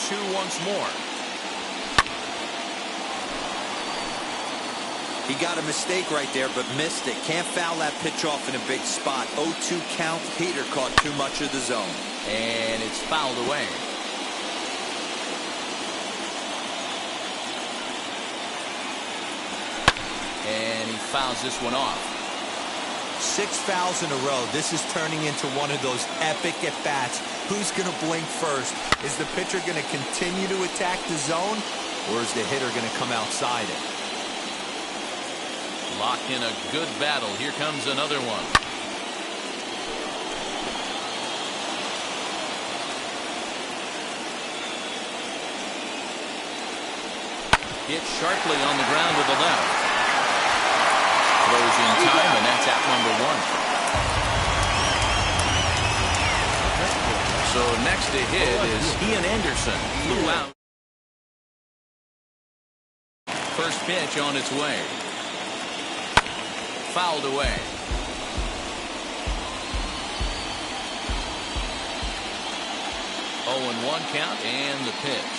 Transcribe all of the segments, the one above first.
0-2 once more. He got a mistake right there, but missed it. Can't foul that pitch off in a big spot. 0-2 count. Peter caught too much of the zone. And it's fouled away. And he fouls this one off. 6 fouls in a row. This is turning into one of those epic at-bats. Who's going to blink first? Is the pitcher going to continue to attack the zone, or is the hitter going to come outside it? Locked in a good battle. Here comes another one. Hit sharply on the ground with the left. Throws in time, and that's out number 1. So next to hit is Ian Anderson. Flew out. First pitch on its way. Fouled away. 0-1 count, and the pitch.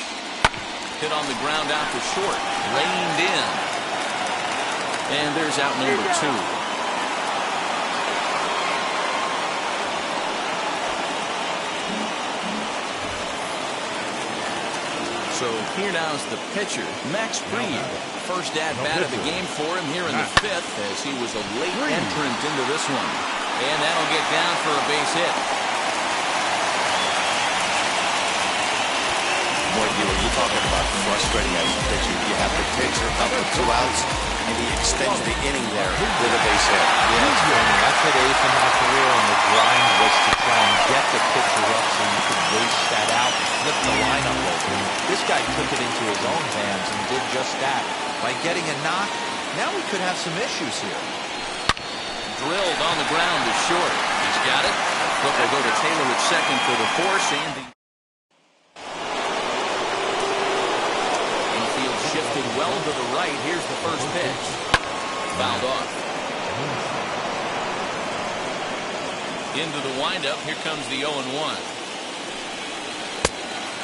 Hit on the ground out to short. Reined in. And there's out number 2. So here now's the pitcher, Max Fried. First at-bat of the game for him here in the 5th, as he was a late entrant into this one. And that'll get down for a base hit. Boy, you're talking about frustrating as a pitcher. You have the pitcher up with 2 outs, and he extends the inning there with a base hit. Yeah, it's funny. I've hit 8th in my career, and the grind was to try and get the pitcher up so you could waste that out, flip the lineup over. This guy took it into his own hands and did just that. By getting a knock, now we could have some issues here. Drilled on the ground to short. He's got it. Flip will go to Taylor at second for the force, and the infield shifted well to the right. Here's the first pitch. Fouled off. Into the windup. Here comes the 0-1.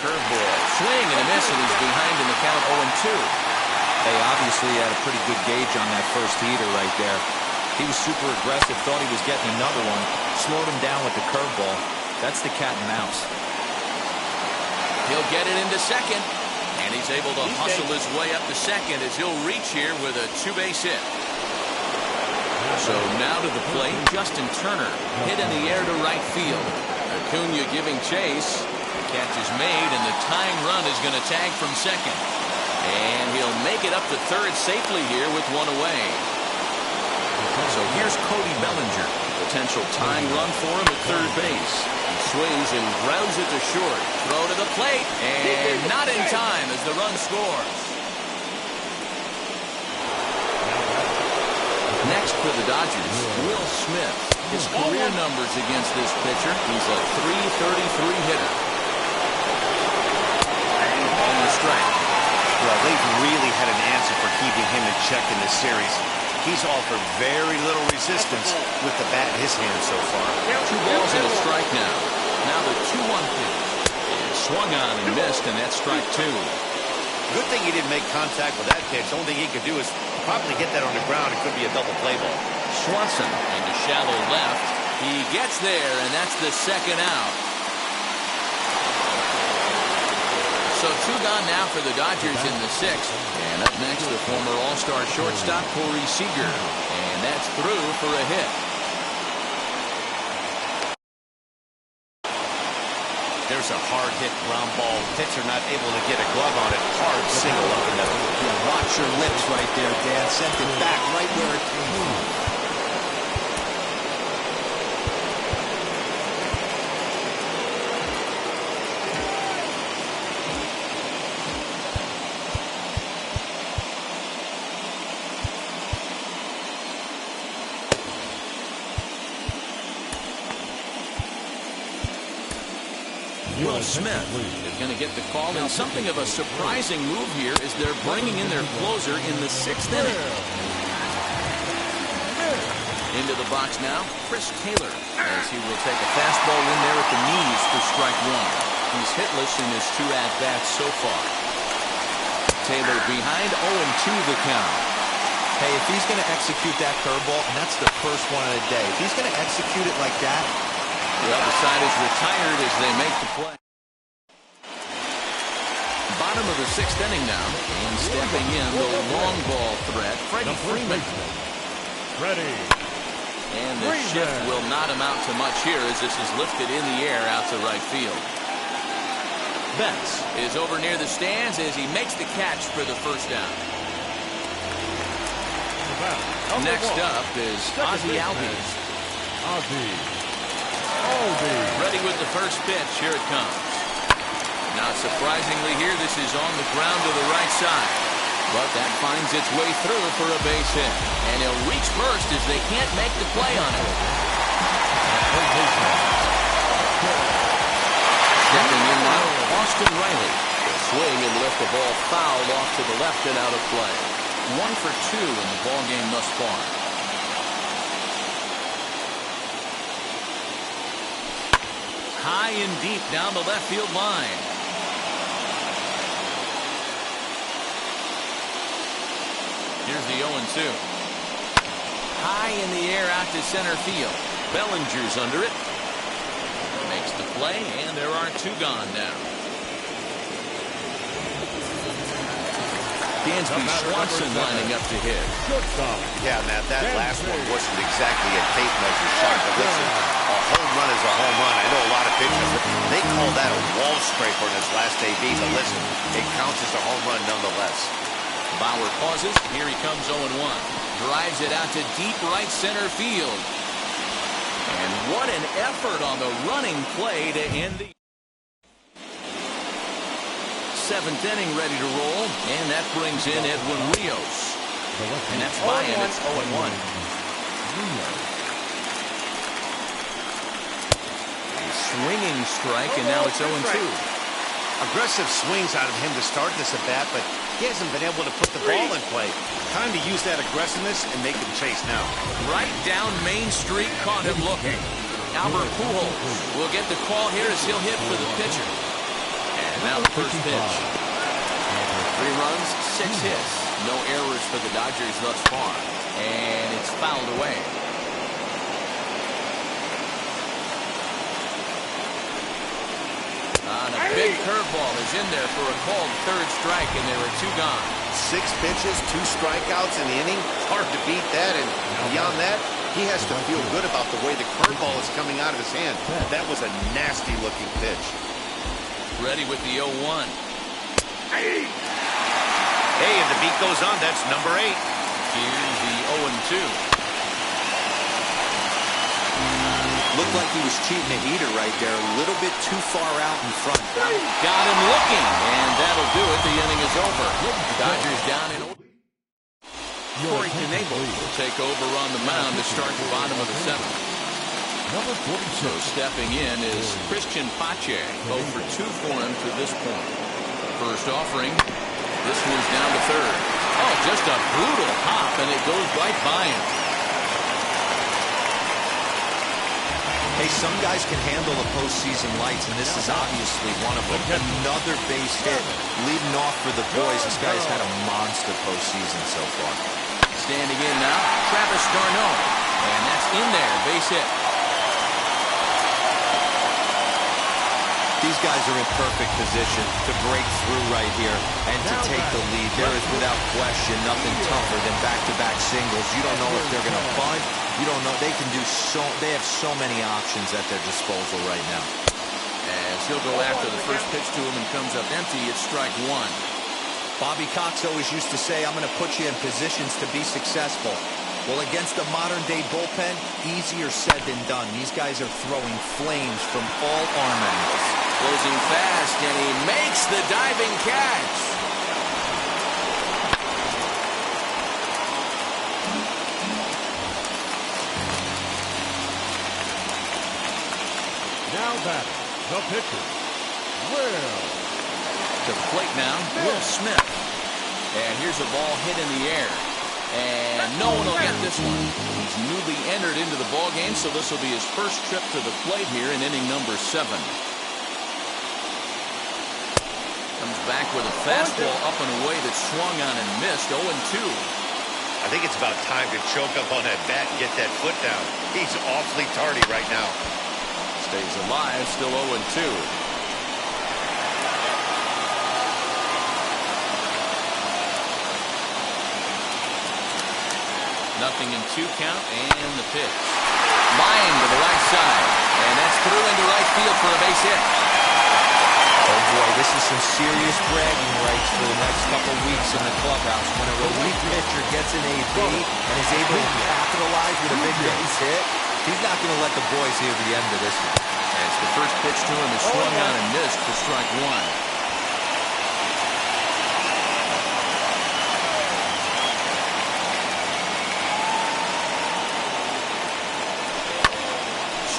Curveball. Swing and a miss, and he's behind in the count 0-2. Hey, obviously he had a pretty good gauge on that first heater right there. He was super aggressive, thought he was getting another one, slowed him down with the curveball. That's the cat and mouse. He'll get it into second, and he's able to hustle his way up to second as he'll reach here with a 2-base hit. So now to the plate, Justin Turner, hit in the air to right field. Acuna giving chase. The catch is made, and the tying run is going to tag from second. And he'll make it up to third safely here with 1 away. So here's Cody Bellinger. Potential tying run for him at third base. He swings and grounds it to short. Throw to the plate. And not in time as the run scores. Next for the Dodgers, Will Smith. His career numbers against this pitcher. He's a .333 hitter. And a strike. Well, they've really had an answer for keeping him in check in this series. He's offered very little resistance with the bat in his hand so far. 2 balls and a strike now. Now the 2-1 pitch. And swung on and missed, and that's strike 2. Good thing he didn't make contact with that pitch. The only thing he could do is probably get that on the ground. It could be a double play ball. Swanson into shallow left. He gets there, and that's the second out. So 2 gone now for the Dodgers in the 6th. And up next, the former All-Star shortstop, Corey Seager. And that's through for a hit. There's a hard hit ground ball. Pitcher not able to get a glove on it. Hard single up the middle. Watch your lips right there, Dan. Sent it back right where it came from. Will Smith is going to get the call, and something of a surprising move here is they're bringing in their closer in the 6th inning. Into the box now, Chris Taylor, as he will take a fastball in there at the knees for strike 1. He's hitless in his 2 at-bats so far. Taylor behind, 0-2 the count. Hey, if he's going to execute that curveball, and that's the first one of the day, if he's going to execute it like that. Well, the side is retired as they make the play. Bottom of the 6th inning now, and stepping in the long ball threat, Freddie Freeman. And the shift will not amount to much here as this is lifted in the air out to right field. Betts is over near the stands as he makes the catch for the first down. Next up is Ozzie Albies. Ready with the first pitch. Here it comes. Not surprisingly here, this is on the ground to the right side. But that finds its way through for a base hit. And he'll reach first as they can't make the play on it. Stepping in now, Austin Riley. He'll swing and lift the ball foul off to the left and out of play. 1 for 2 in the ballgame thus far. High and deep down the left field line. Here's the 0-2. High in the air out to center field. Bellinger's under it. Makes the play, and there are 2 gone now. Dansby Swanson lining up to hit. Yeah, Matt, that last one wasn't exactly a tape measure shot, but listen, a home run is a home run. I know a lot of pitchers, they call that a wall scraper in his last AB, but listen, it counts as a home run nonetheless. Bauer pauses. Here he comes 0-1. Drives it out to deep right center field. And what an effort on the running play to end the 7th inning, ready to roll. And that brings in Edwin Rios. And that's by him. It's 0-1. A swinging strike, and now it's 0-2. Aggressive swings out of him to start this at bat, but he hasn't been able to put the ball in play. Time to use that aggressiveness and make him chase now. Right down Main Street, caught him looking. Albert Pujols will get the call here as he'll hit for the pitcher. And now the first pitch. 3 runs, 6 hits. No errors for the Dodgers thus far. And it's fouled away. And a big curveball is in there for a called 3rd strike, and there are 2 gone. 6 pitches, 2 strikeouts in the inning. Hard to beat that, and beyond that, he has to feel good about the way the curveball is coming out of his hand. That was a nasty-looking pitch. Ready with the 0-1. Hey, and the beat goes on. That's number 8. Here's the 0-2. Looked like he was cheating a heater right there. A little bit too far out in front. Got him looking, and that'll do it. The inning is over. Dodgers down in order. Corey Knebel will take over on the mound to start the bottom of the 7th. So stepping in is Christian Pache. 0 for 2 for him to this point. First offering. This one's down to 3rd. Oh, just a brutal hop, and it goes right by him. Hey, some guys can handle the postseason lights, and this is obviously one of them. Another base hit, leading off for the boys. This guy's had a monster postseason so far. Standing in now, Travis d'Arnaud, and that's in there, base hit. These guys are in perfect position to break through right here and to take the lead. There is, without question, nothing tougher than back-to-back singles. You don't know if they're going to bunt. You don't know. They can do so. They have so many options at their disposal right now. As he'll go after the first pitch to him and comes up empty, it's strike 1. Bobby Cox always used to say, I'm going to put you in positions to be successful. Well, against a modern-day bullpen, easier said than done. These guys are throwing flames from all arm angles. Closing fast, and he makes the diving catch. Now batting, the pitcher, Will. To the plate now, Will Smith. And here's a ball hit in the air. And no one will get this one. He's newly entered into the ballgame, so this will be his first trip to the plate here in inning number 7. Comes back with a fastball up and away that swung on and missed. 0-2. I think it's about time to choke up on that bat and get that foot down. He's awfully tardy right now. Stays alive, still 0-2. Nothing in 2 count, and the pitch. Line to the right side, and that's through into right field for a base hit. Oh boy, this is some serious bragging rights for the next couple weeks in the clubhouse. When a relief pitcher gets an AB and is able to capitalize with a big base hit, he's not going to let the boys hear the end of this one. As the first pitch to him is swung on and missed for strike 1.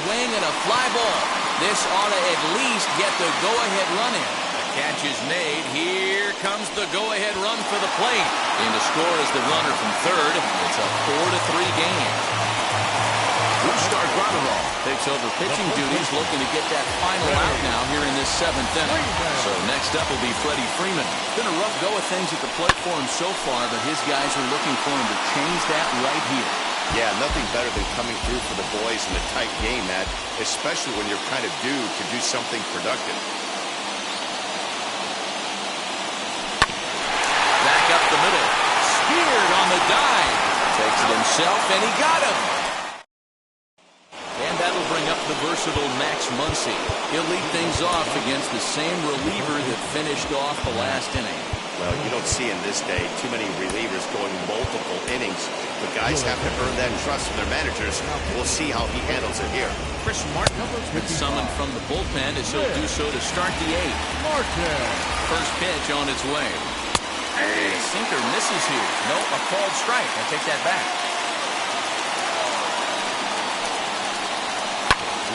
Swing and a fly ball. This ought to at least get the go-ahead run in. The catch is made. Here comes the go-ahead run for the plate. In to score is the runner from third. It's a 4-3 game. Brusdar Graterol takes over pitching duties, looking to get that final out now here in this 7th inning. So next up will be Freddie Freeman. Been a rough go of things at the plate for him so far, but his guys are looking for him to change that right here. Yeah, nothing better than coming through for the boys in a tight game, Matt, especially when you're kind of due to do something productive. Back up the middle. Speared on the dive. Takes it himself, and he got him. And that'll bring up the versatile Max Muncy. He'll lead things off against the same reliever that finished off the last inning. Well, you don't see in this day too many relievers going multiple innings. The guys have to earn that trust from their managers. We'll see how he handles it here. Chris Martin has been summoned from the bullpen as he'll do so to start the 8th. First pitch on its way. A sinker misses here. No, a called strike. I take that back.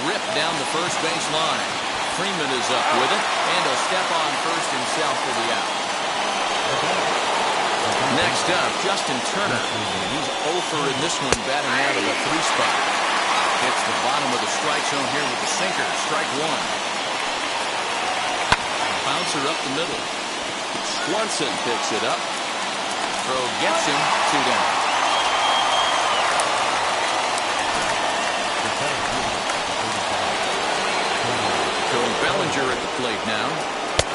Ripped down the first base line. Freeman is up with it, and he'll step on first himself for the out. Next up, Justin Turner. He's 0 in this one, batting out of the 3 spot. Hits the bottom of the strike zone here with the sinker. Strike 1. Bouncer up the middle. Swanson picks it up. Throw gets him. 2 down. Cody Bellinger at the plate now.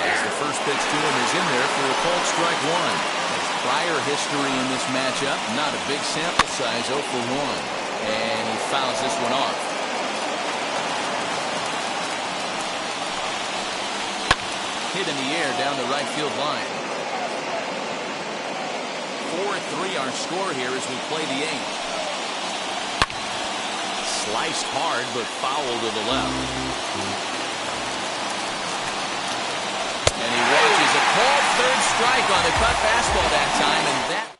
As the first pitch to him is in there for a called strike 1. Prior history in this matchup, not a big sample size, 0 for 1. And he fouls this one off. Hit in the air down the right field line. 4-3 our score here as we play the 8th. Sliced hard, but foul to the left. And he watches a called third strike on the cut fastball that time, and that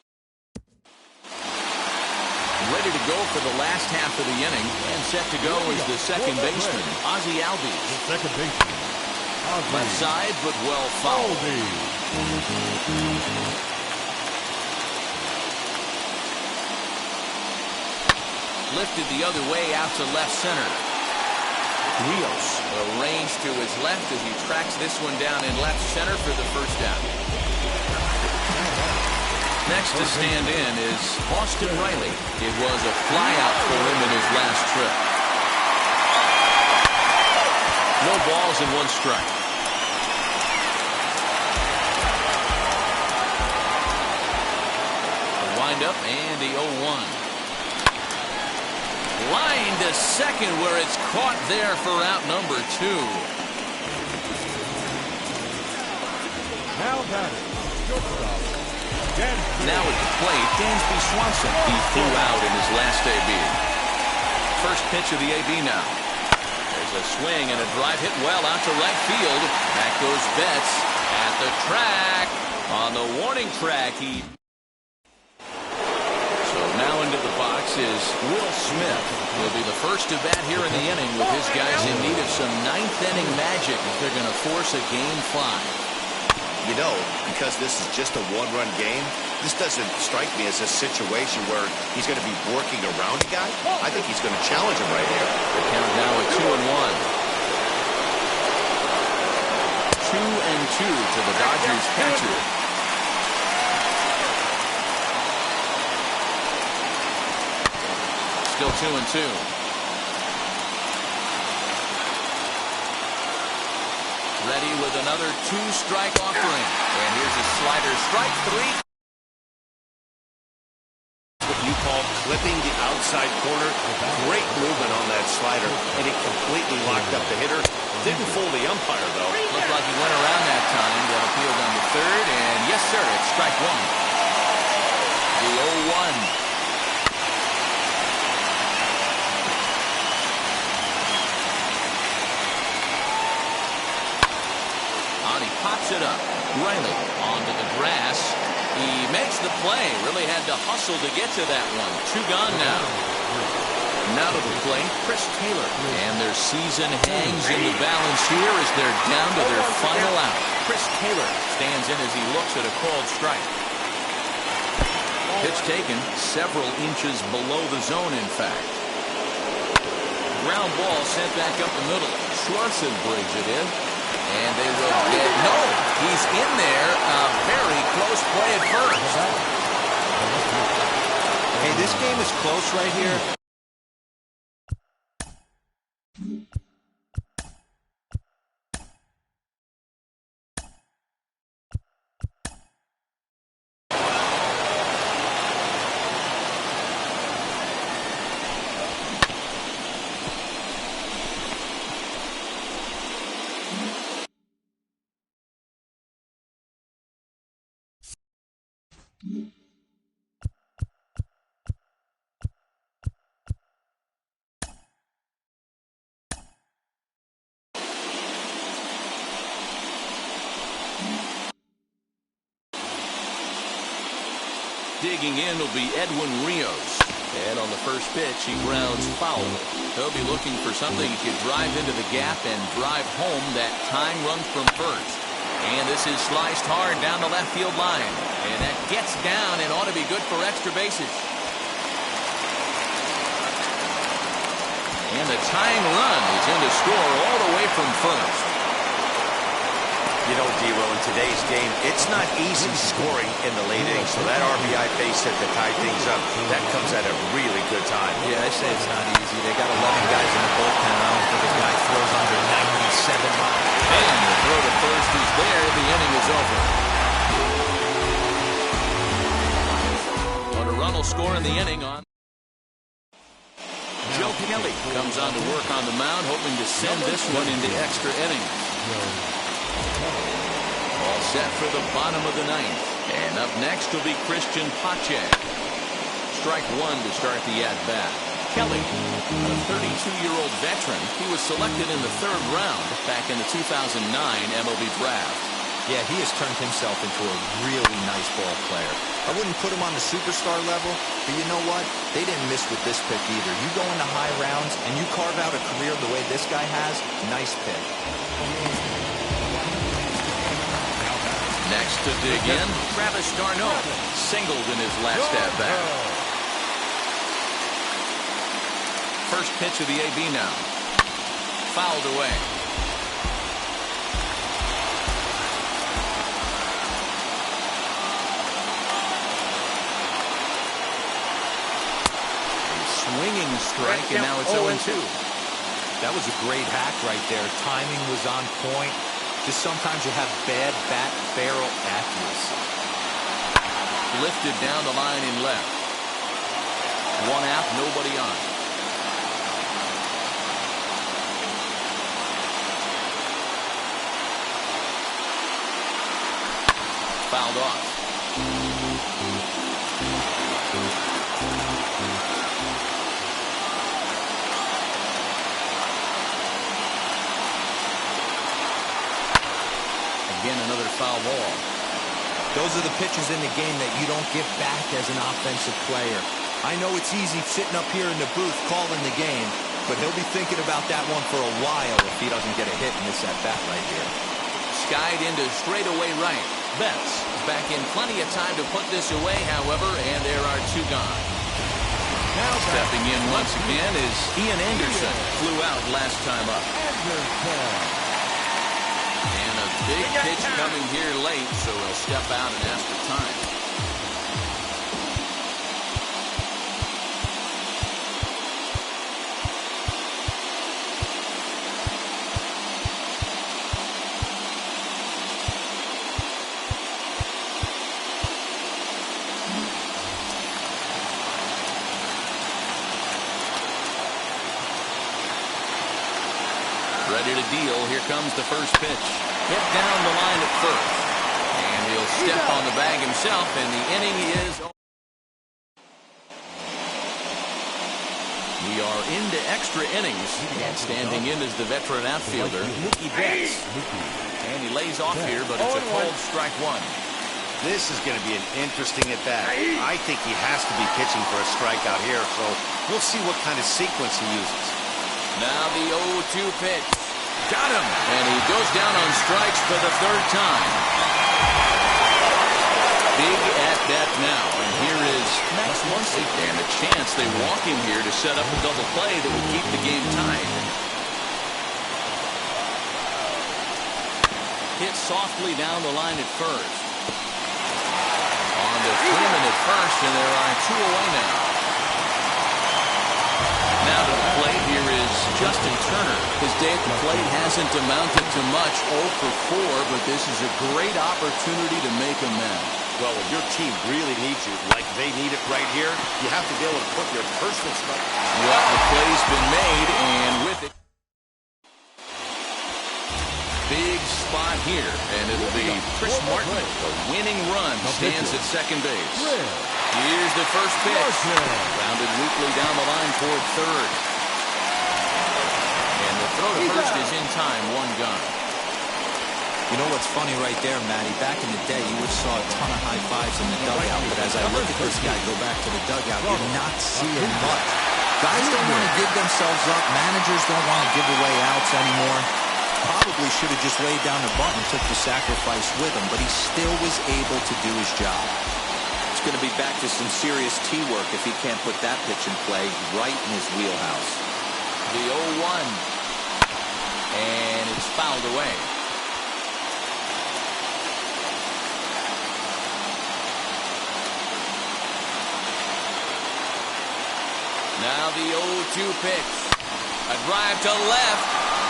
ready to go for the last half of the inning, and set to go is the second baseman, Ozzie Albies. The second baseman. Left side, but well fouled. Lifted the other way out to left center. Rios arranged to his left as he tracks this one down in left center for the first out. Next to stand in is Austin Riley. It was a flyout for him in his last trip. No balls and 1 strike. The windup and the 0-1. Line to second where it's caught there for out number 2. Now batting, shortstop. Now at the plate, Dansby Swanson. He flew out in his last AB. First pitch of the AB now. There's a swing and a drive hit well out to right field. Back goes Betts at the track. On the warning track, now into the box is Will Smith. He'll be the first to bat here in the inning with his guys in need of some 9th inning magic if they're going to force a game 5. You know, because this is just a 1-run game, this doesn't strike me as a situation where he's going to be working around a guy. I think he's going to challenge him right here. The count now at 2-1. 2-2 to the Dodgers catcher. Still 2-2. Ready with another 2-strike offering. And here's a slider. Strike 3. What you call clipping the outside corner. Great movement on that slider, and it completely locked up the hitter. Didn't fool the umpire, though. Looked like he went around that time. Got appealed on the third, and yes, sir, it's strike 1. The 0-1. He pops it up. Riley onto the grass. He makes the play. Really had to hustle to get to that one. 2 gone now. Now to the plate, Chris Taylor. And their season hangs in the balance here as they're down to their final out. Chris Taylor stands in as he looks at a called strike. Pitch taken several inches below the zone, in fact. Ground ball sent back up the middle. Swanson brings it in. And they will get, no, he's in there. A very close play at first. Hey, this game is close right here. Digging in will be Edwin Rios. And on the first pitch, he grounds foul. He'll be looking for something he could drive into the gap and drive home that tying run from first. And this is sliced hard down the left field line. And that gets down and ought to be good for extra bases. And the tying run is in to score all the way from first. You know, D-Row, in today's game, it's not easy scoring in the late innings, so that RBI base hit to tie things up, that comes at a really good time. Yeah, I say it's not easy. They got 11 guys in the bullpen. I don't think a guy throws under 97 miles. And the throw to first is there. The inning is over. But a run will score in the inning on. Joe Kelly comes on to work on the mound, hoping to send this one into extra innings. All set for the bottom of the ninth. And up next will be Christian Pache. Strike 1 to start the at-bat. Kelly, a 32-year-old veteran. He was selected in the 3rd round back in the 2009 MLB draft. Yeah, he has turned himself into a really nice ball player. I wouldn't put him on the superstar level, but you know what? They didn't miss with this pick either. You go into high rounds and you carve out a career the way this guy has, nice pick. Next to dig in, Travis d'Arnaud singled in his last at-bat. First pitch of the AB now. Fouled away. Swinging strike, and now it's 0-2. That was a great hack right there. Timing was on point. Just sometimes you have bad bat barrel accuracy. Lifted down the line in left. 1 out, nobody on. Fouled off. Again, another foul ball. Those are the pitches in the game that you don't get back as an offensive player. I know it's easy sitting up here in the booth calling the game, but he'll be thinking about that one for a while if he doesn't get a hit in this at-bat right here. Skied into straightaway right. Betts back in plenty of time to put this away, however, and there are 2 gone. Now stepping in once again is Ian Anderson. Flew out last time up. And a big pitch coming here late, so he'll step out and ask for time. Ready to deal. Here comes the first pitch. Hit down the line at first. And he'll step on the bag himself, and the inning is over. We are into extra innings. And standing in is the veteran outfielder, Mookie Betts. And he lays off here, but it's a cold strike one. This is going to be an interesting at-bat. I think he has to be pitching for a strikeout here, so we'll see what kind of sequence he uses. Now the 0-2 pitch. Got him. And he goes down on strikes for the third time. Big at-bat now. And here is Max Muncy. And a chance they walk him here to set up a double play that would keep the game tied. Hit softly down the line at first. On to Freeman at first, and there are two away now. Now to the plate, here is Justin Turner. His day at the plate hasn't amounted to much, 0 for 4, but this is a great opportunity to make amends. Well, if your team really needs you, like they need it right here, you have to be able to put your personal stuff. Well, the play's been made, and with it, big spot here, and it'll be Chris Martin. A winning run stands at second base. Here's the first pitch. Rounded weakly down the line toward third. And the throw to first is in time, one gone. You know what's funny right there, Matty? Back in the day, you would have saw a ton of high fives in the dugout, but as I look at this guy go back to the dugout, you're not seeing much. Guys don't want to give themselves up. Managers don't want to give away outs anymore. Probably should have just laid down the bunt and took the sacrifice with him, but he still was able to do his job. It's going to be back to some serious T-work if he can't put that pitch in play right in his wheelhouse. The 0-1. And it's fouled away. Now the 0-2 pitch. A drive to left.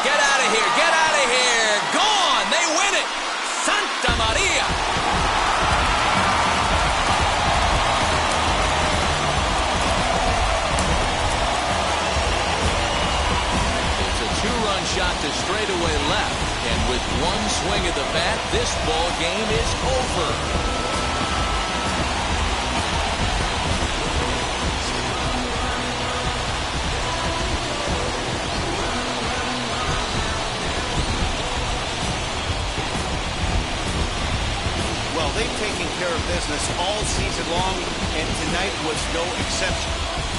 Get out of here. Get out of here. Gone. They win it. Santa Maria. It's a two-run shot to straightaway left. And with one swing of the bat, this ball game is over. They've taken care of business all season long, and tonight was no exception.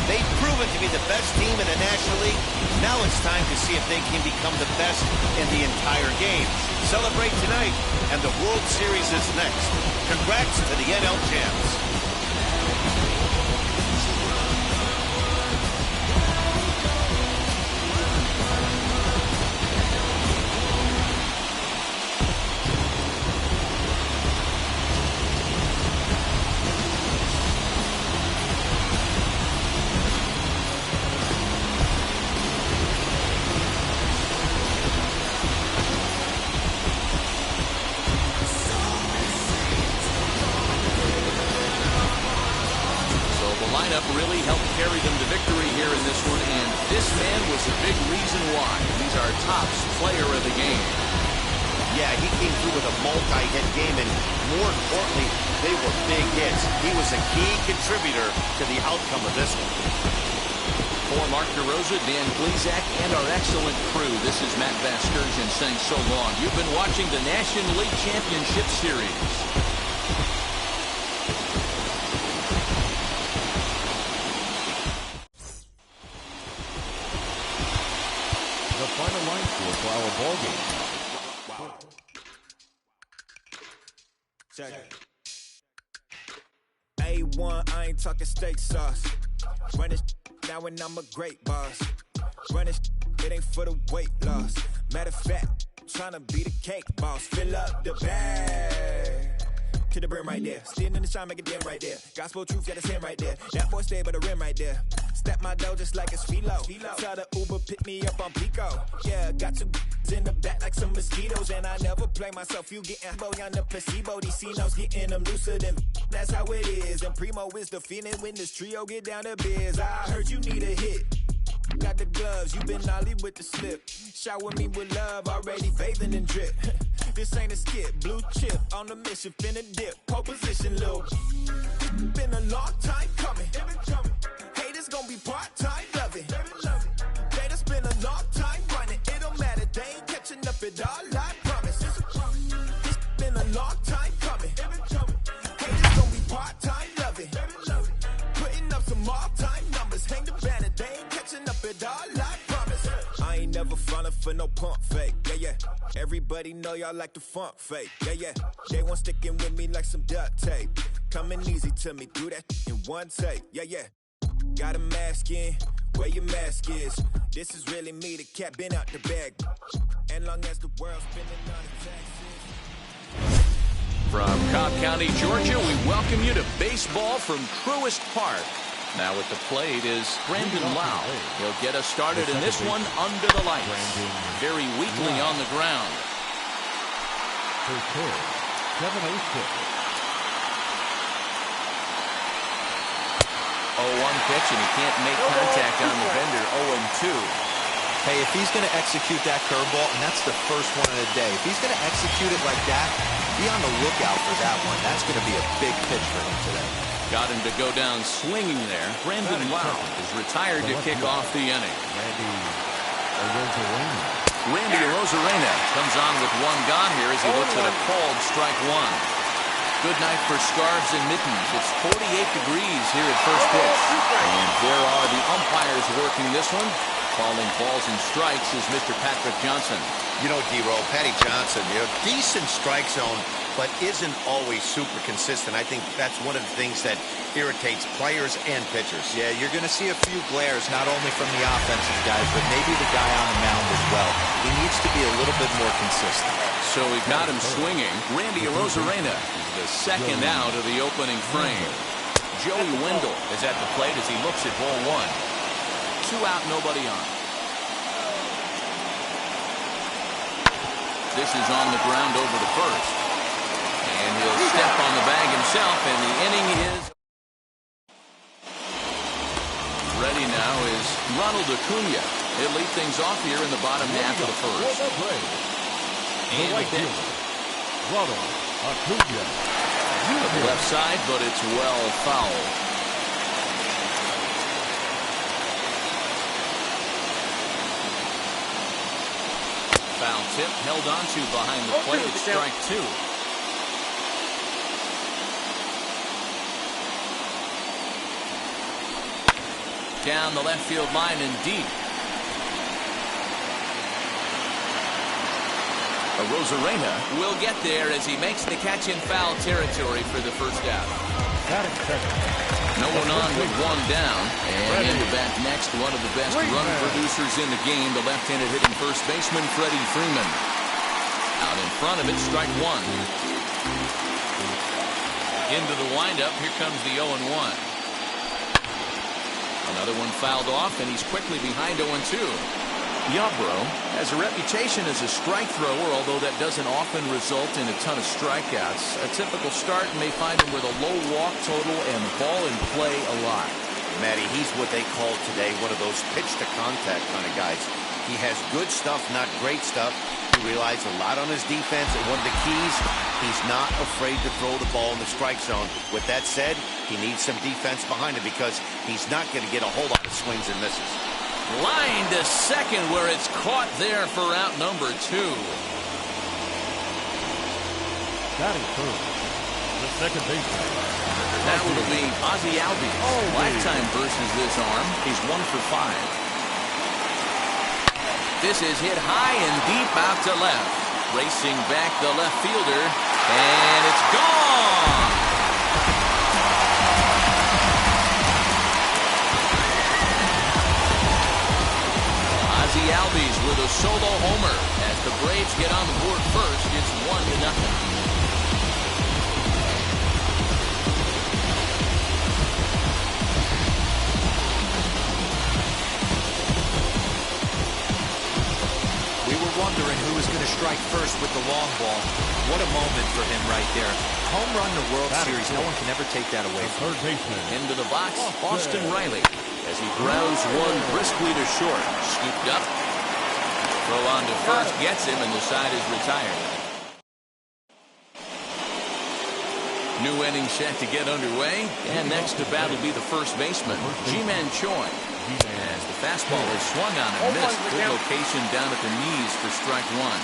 They've proven to be the best team in the National League. Now it's time to see if they can become the best in the entire game. Celebrate tonight, and the World Series is next. Congrats to the NL champs. Really helped carry them to victory here in this one, and this man was a big reason why. He's our top player of the game. Yeah, he came through with a multi-hit game, and more importantly, they were big hits. He was a key contributor to the outcome of this one. For Mark DeRosa, Dan Plesac, and our excellent crew, this is Matt Vasgersian saying so long. You've been watching the National League Championship Series. Final line score for our ball game. Wow. Check it. A1, I ain't talking steak sauce. Run this now and I'm a great boss. Run this, it ain't for the weight loss. Matter of fact, tryna be the cake boss. Fill up the bag to the brim right there. Standing in the shine, make it dim right there. Gospel truth, got his hand right there. That boy stay by the rim right there. Step my dough just like it's philo. Tell the Uber pick me up on Pico. Yeah, got two in the back like some mosquitoes. And I never play myself. You getting boy on the placebo. These C-notes getting them looser than that's how it is. And Primo is the feeling when this trio get down to biz. I heard you need a hit. Got the gloves, you been ollie with the slip. Shower me with love, already bathing in drip. This ain't a skip, blue chip on the mission, finna dip. Pole position, little. Been a long time coming. Haters gon' be part-time loving. They done spend a long time running. It don't matter, they ain't catching up at all, I promise. It's been a long time coming. Haters gon' be part-time loving. Putting up some all-time numbers. Hang the banner, they ain't catching up at all, I promise. I ain't never falling for no pump fake, yeah. Everybody know y'all like the funk fake, yeah. They want sticking with me like some duct tape. Coming easy to me, do that in one take, yeah. Got a mask in, where your mask is. This is really me, the cat been out the bag. And long as the world's spinning on the taxes. From Cobb County, Georgia, we welcome you to baseball from Truist Park. Now at the plate is Brandon Lau. He'll get us started in this one under the lights. Very weakly on the ground. 0-1 pitch, and he can't make contact on the bender. 0-2. Hey, if he's going to execute that curveball, and that's the first one of the day, if he's going to execute it like that, be on the lookout for that one. That's going to be a big pitch for him today. Got him to go down swinging there. Brandon Lau is retired to kick off the inning. Randy Arozarena comes on with one gone here as he looks at a called strike one. Good night for scarves and mittens. It's 48 degrees here at first pitch. And there are the umpires working this one. Calling balls and strikes is Mr. Patrick Johnson. You know, D-Roll, Patty Johnson, decent strike zone, but isn't always super consistent. I think that's one of the things that irritates players and pitchers. Yeah, you're going to see a few glares, not only from the offensive guys, but maybe the guy on the mound as well. He needs to be a little bit more consistent. So we got him swinging. Randy Arozarena is the second out of the opening frame. Joey Wendell is at the plate as he looks at ball one. 2 out, nobody on. This is on the ground over to first. And he'll step on the bag himself, and the inning is ready now is Ronald Acuna. He'll lead things off here in the bottom half of the first. And the pitch. Ronald Acuna. To the left side, but it's well fouled. Foul tip held on to behind the plate. It's strike two. Down the left field line and deep. Arozarena will get there as he makes the catch in foul territory for the first out. No one on with one down. And into bat next, one of the best run producers in the game, the left-handed hitting first baseman, Freddie Freeman. Out in front of it, strike one. Into the windup, here comes the 0-1. Another one fouled off, and he's quickly behind 0-2. Yarbrough has a reputation as a strike thrower, although that doesn't often result in a ton of strikeouts. A typical start may find him with a low walk total and ball in play a lot. Matty, he's what they call today one of those pitch-to-contact kind of guys. He has good stuff, not great stuff. He relies a lot on his defense, and one of the keys, he's not afraid to throw the ball in the strike zone. With that said, he needs some defense behind him because he's not going to get a whole lot of swings and misses. Line to second where it's caught there for out number 2. Batting first, the second baseman. Now it'll be Ozzie Albies. Lifetime versus this arm. He's 1 for 5. This is hit high and deep out to left. Racing back the left fielder. And it's gone! Ozzie Albies with a solo homer as the Braves get on the board first. It's 1-0. Wondering who was going to strike first with the long ball. What a moment for him right there. Home run in the World Series. No one can ever take that away from him. Third baseman. Into the box, Austin Riley. As he grounds one briskly to short. Scooped up. Throw on to first. Gets him, and the side is retired. New inning set to get underway. And next to bat will be the first baseman, Ji-Man Choi. As the fastball is swung on and missed. Good location down at the knees for strike one.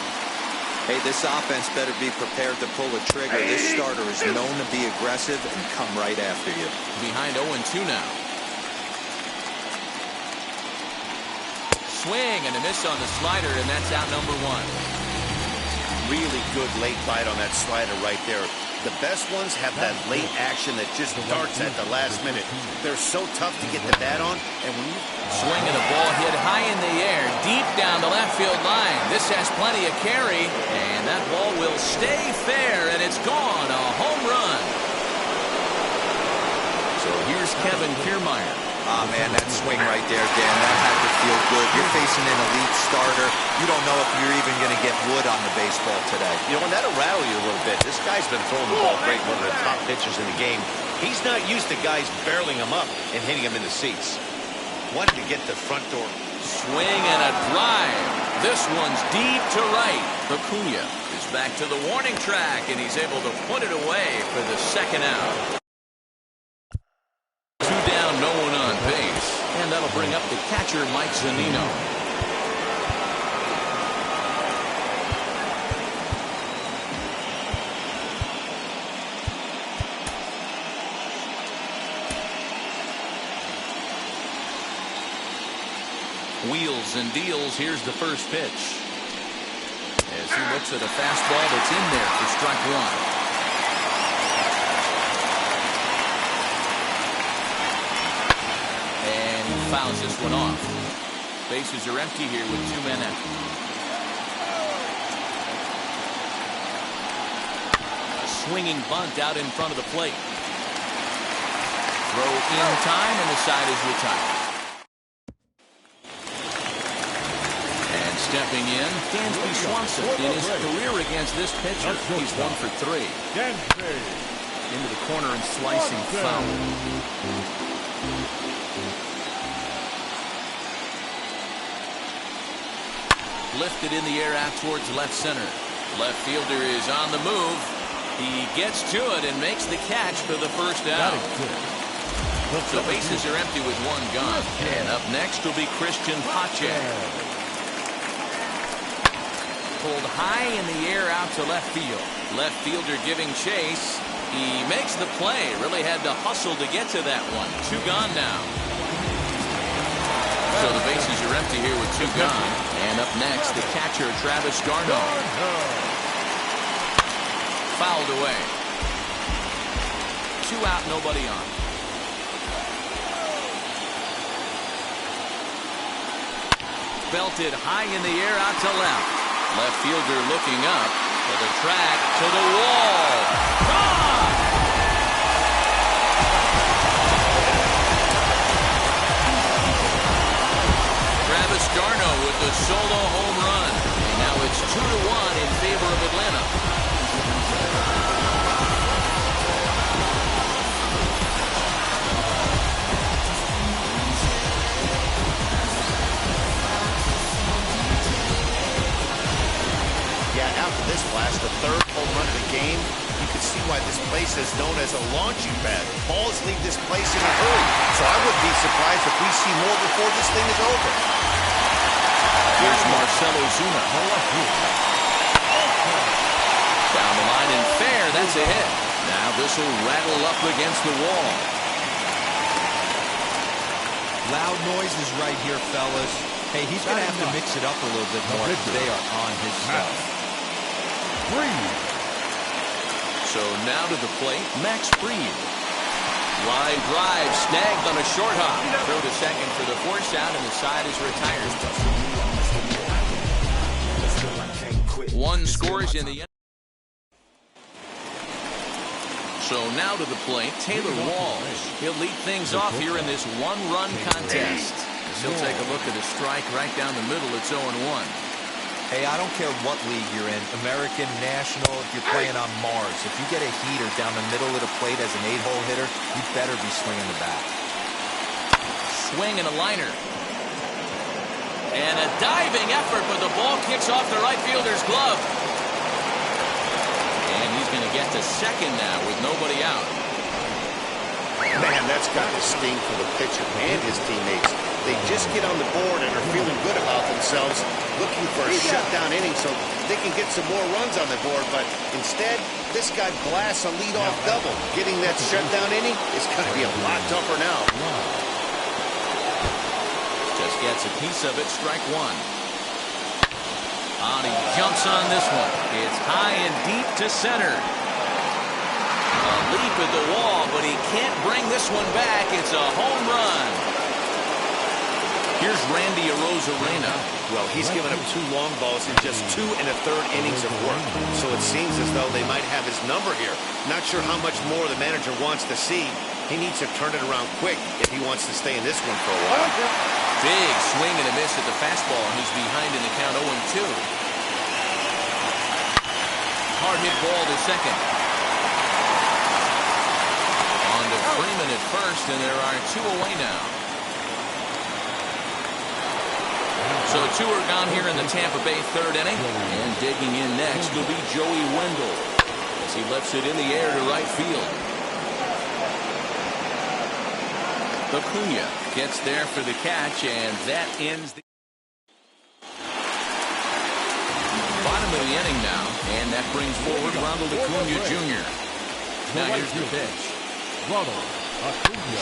Hey, this offense better be prepared to pull the trigger. This starter is known to be aggressive and come right after you. Behind 0-2 now. Swing and a miss on the slider, and that's out number one. Really good late bite on that slider right there. The best ones have that late action that just darts at the last minute. They're so tough to get the bat on, and when you swinging a ball hit high in the air, deep down the left field line. This has plenty of carry, and that ball will stay fair, and it's gone. A home run. So here's Kevin Kiermaier. Ah, man, that swing right there, Dan, that had to feel good. You're facing an elite starter. You don't know if you're even going to get wood on the baseball today. You know, and that'll rattle you a little bit. This guy's been throwing the ball great, one of the top pitchers in the game. He's not used to guys barreling him up and hitting him in the seats. Wanted to get the front door. Swing and a drive. This one's deep to right. Acuna is back to the warning track, and he's able to put it away for the second out. Two down, no one on base. And that'll bring up the catcher, Mike Zunino. Wheels and deals. Here's the first pitch. As he looks at a fastball that's in there for strike one. Fouls this one off. Bases are empty here with 2 men out. A swinging bunt out in front of the plate. Throw in time, and the side is retired. And stepping in, Dansby Swanson. In his career against this pitcher, he's 1 for 3. Into the corner and slicing foul. Lifted in the air out towards left center. Left fielder is on the move. He gets to it and makes the catch for the first out. So bases are empty with 1 gone. And up next will be Christian Pache. Pulled high in the air out to left field. Left fielder giving chase. He makes the play. Really had to hustle to get to that one. 2 gone now. So the bases are empty here with 2 gone. And up next, the catcher, Travis Garneau. Fouled away. 2 out, nobody on. Belted high in the air out to left. Left fielder looking up to the track, to the wall. Gone! Travis Garneau with the solo home run. And now it's 2-1 in favor of Atlanta. Yeah, after this blast, the 3rd home run of the game, you can see why this place is known as a launching pad. Balls leave this place in a hurry. So I wouldn't be surprised if we see more before this thing is over. Here's Marcelo Zuna. Down the line and fair. That's a hit. Now this will rattle up against the wall. Loud noises right here, fellas. Hey, he's going to have to mix it up a little bit more. They are on his stuff. So now to the plate, Max Fried. Line drive, snagged on a short hop. Throw to second for the force out, and the side is retired. One scores in the end. So now to the plate, Taylor Walls. He'll lead things off here in this one-run contest. He'll take a look at a strike right down the middle. It's 0-1. Hey, I don't care what league you're in, American, National, if you're playing on Mars. If you get a heater down the middle of the plate as an 8-hole hitter, you better be swinging the bat. Swing and a liner. And a diving effort, but the ball kicks off the right fielder's glove. And he's going to get to second now with nobody out. Man, that's got to sting for the pitcher and his teammates. They just get on the board and are feeling good about themselves, looking for a shutdown inning so they can get some more runs on the board. But instead, this guy blasts a leadoff double. Getting that shutdown inning is going to be a lot tougher now. Just gets a piece of it, strike one. And he jumps on this one. It's high and deep to center. A leap at the wall, but he can't bring this one back. It's a home run. Here's Randy Arozarena. Well, he's given up 2 long balls in just 2 1/3 innings of work. So it seems as though they might have his number here. Not sure how much more the manager wants to see. He needs to turn it around quick if he wants to stay in this one for a while. Big swing and a miss at the fastball. He's behind in the count 0-2. Hard hit ball to second. On to Freeman at first, and there are 2 away now. So 2 are gone here in the Tampa Bay 3rd inning. And digging in next will be Joey Wendell as he lifts it in the air to right field. Acuna gets there for the catch, and that ends the bottom of the inning now. And that brings forward Ronald Acuna Jr. Now here's the pitch.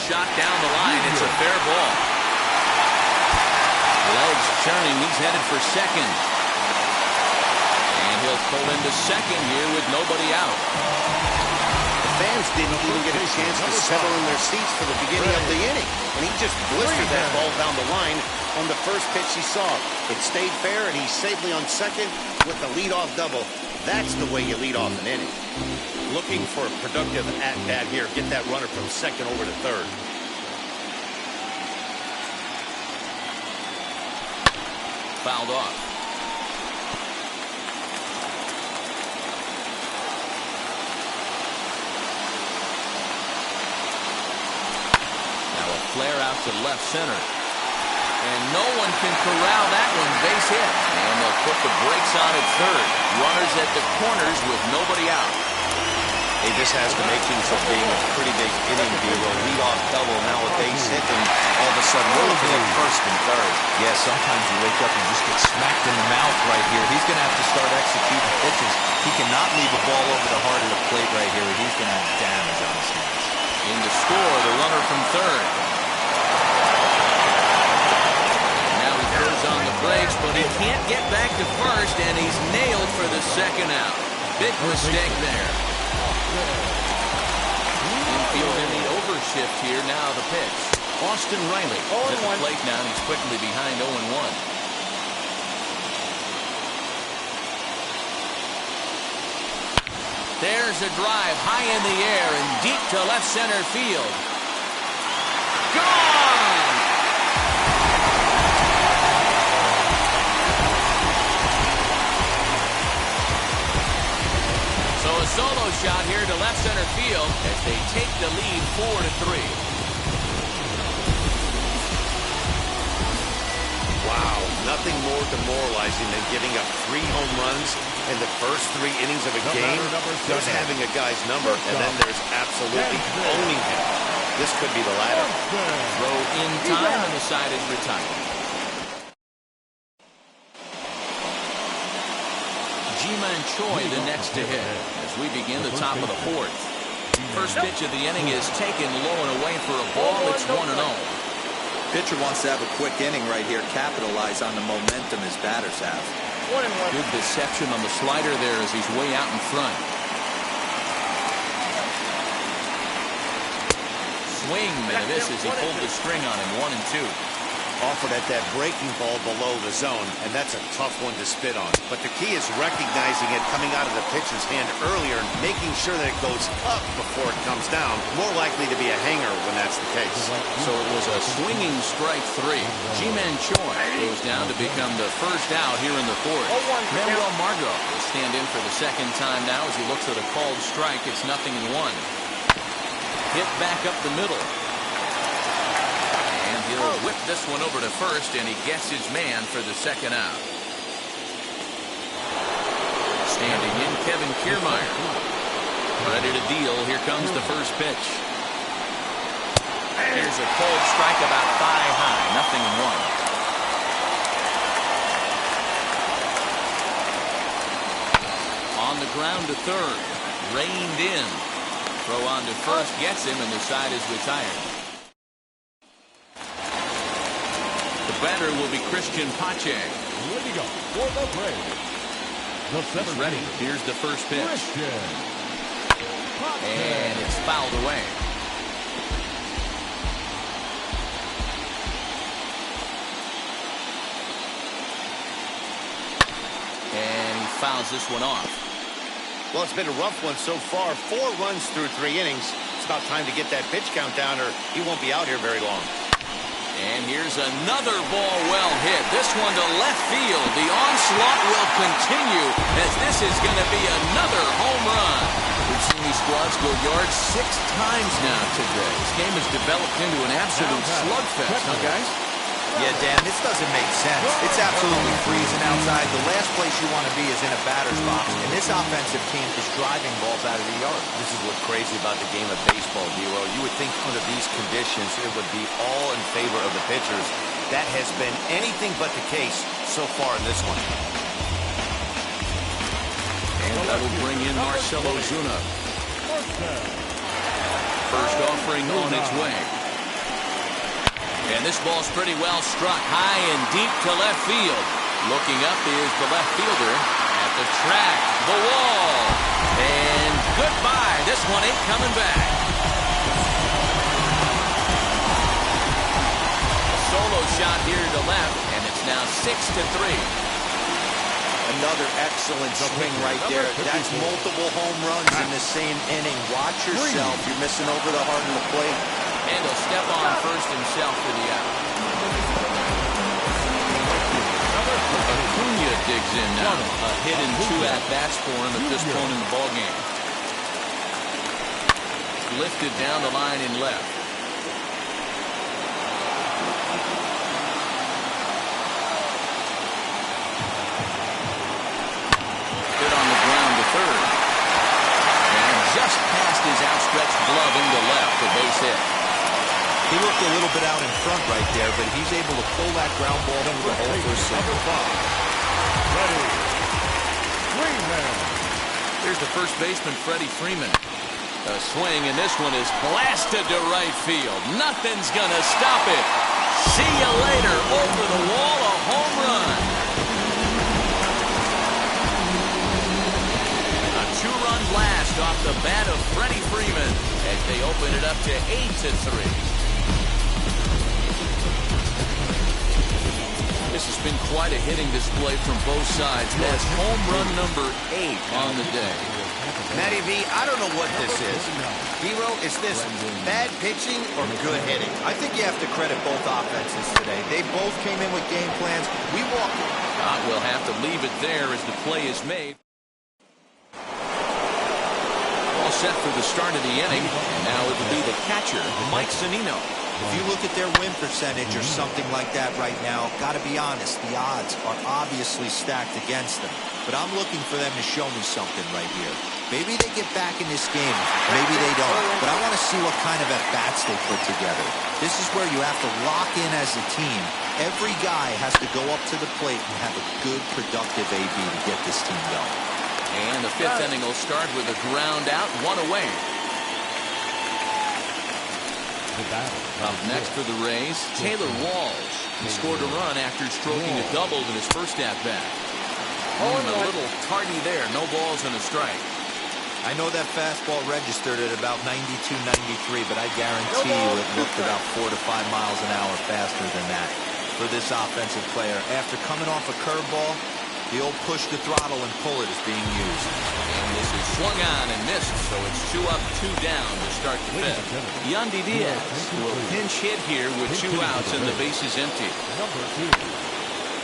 Shot down the line. It's a fair ball. Legs turning, he's headed for second. And he'll pull into second here with nobody out. The fans didn't even get a chance to settle in their seats for the beginning of the inning. And he just blistered that ball down the line on the first pitch he saw. It stayed fair, and he's safely on second with the leadoff double. That's the way you lead off an inning. Looking for a productive at-bat here. Get that runner from second over to third. Fouled off. Now a flare out to left center. And no one can corral that one. Base hit. And they'll put the brakes on at third. Runners at the corners with nobody out. Hey, this has the makings of being a pretty big inning, being a leadoff double, now a base hit, and all of a sudden we're looking at first and third. Yeah, sometimes you wake up and just get smacked in the mouth right here. He's going to have to start executing pitches. He cannot leave a ball over the heart of the plate right here. He's going to have damage on his hands. In to score, the runner from third. Now he throws on the brakes, but he can't get back to first, and he's nailed for the second out. Big mistake there. Infield in the overshift here. Now the pitch. Austin Riley at the plate now. He's quickly behind 0-1. There's a drive high in the air and deep to left center field. Gone! So a solo shot here to left center field as they take the lead 4-3. Wow, nothing more demoralizing than giving up 3 home runs in the first 3 innings of a game. There's having a guy's number, and then there's absolutely owning him. This could be the latter. Throw in time, and the side is retired. Jima and Choi the next to hit as we begin the top of the 4th. First pitch of the inning is taken low and away for a ball. It's 1-0. Pitcher wants to have a quick inning right here, capitalize on the momentum his batters have. Good deception on the slider there as he's way out in front. Swing and a miss as he pulled the string on him. 1-2. offered at that breaking ball below the zone, and that's a tough one to spit on. But the key is recognizing it coming out of the pitcher's hand earlier and making sure that it goes up before it comes down. More likely to be a hanger when that's the case. So it was a swinging strike 3. Ji-Man Choi goes down to become the first out here in the fourth. Manuel Margot will stand in for the second time now as he looks at a called strike. It's 0-1. Hit back up the middle. And he'll whip this one over to first, and he gets his man for the second out. Standing in, Kevin Kiermaier. Ready to deal. Here comes the first pitch. Here's a cold strike about thigh high. 0-1. On the ground to third. Reined in. Throw on to first gets him, and the side is retired. The batter will be Christian Pache. Ready to go for the Braves. He's ready. Here's the first pitch. And it's fouled away. And he fouls this one off. Well, it's been a rough one so far. 4 runs through 3 innings. It's about time to get that pitch count down, or he won't be out here very long. And here's another ball well hit. This one to left field. The onslaught will continue as this is going to be another home run. We've seen these squads go yards 6 times now today. This game has developed into an absolute slugfest, huh, guys? Yeah, Dan, this doesn't make sense. It's absolutely freezing outside. The last place you want to be is in a batter's box, and this offensive team is driving balls out of the yard. This is what's crazy about the game of baseball, D-Roll. You would think under these conditions it would be all in favor of the pitchers. That has been anything but the case so far in this one. And that will bring in Marcell Ozuna. First offering on its way. And this ball's pretty well struck high and deep to left field. Looking up is the left fielder at the track, the wall. And goodbye. This one ain't coming back. A solo shot here to left, and it's now 6-3. Another excellent swing right there. That's multiple home runs in the same inning. Watch yourself. You're missing over the heart of the plate. And he'll step on first himself for the out. Acuna digs in now. A hit and 2 at-bats for him at this point in the ballgame. Lifted down the line in left. Hit on the ground to third. And just past his outstretched glove into left, the base hit. He looked a little bit out in front right there, but he's able to pull that ground ball through the hole for a single. Ready. Freeman. Here's the first baseman, Freddie Freeman. A swing, and this one is blasted to right field. Nothing's going to stop it. See you later. Over the wall, a home run. A 2-run blast off the bat of Freddie Freeman as they open it up to 8-3. This has been quite a hitting display from both sides. That's home run number 8 on the day. Matty V, I don't know what this is. Hero, is this bad pitching or good hitting? I think you have to credit both offenses today. They both came in with game plans. We walked. We'll have to leave it there as the play is made. All set for the start of the inning. And now it will be the catcher, Mike Zunino. If you look at their win percentage or something like that right now, got to be honest, the odds are obviously stacked against them. But I'm looking for them to show me something right here. Maybe they get back in this game. Maybe they don't. But I want to see what kind of at-bats they put together. This is where you have to lock in as a team. Every guy has to go up to the plate and have a good, productive AB to get this team going. And the 5th inning will start with a ground out, 1 away. Up next for the Rays, Taylor Walls. He scored a run after stroking a double in his first at-bat. A little tardy there. No balls and a strike. I know that fastball registered at about 92, 93, but I guarantee you it looked about 4 to 5 miles an hour faster than that. for this offensive player. After coming off a curveball, the old push the throttle and pull it is being used. And this is swung on and missed, so it's 2 up, 2 down to start the fifth. Yandy Diaz will pinch hit here with 2 outs and the base is empty.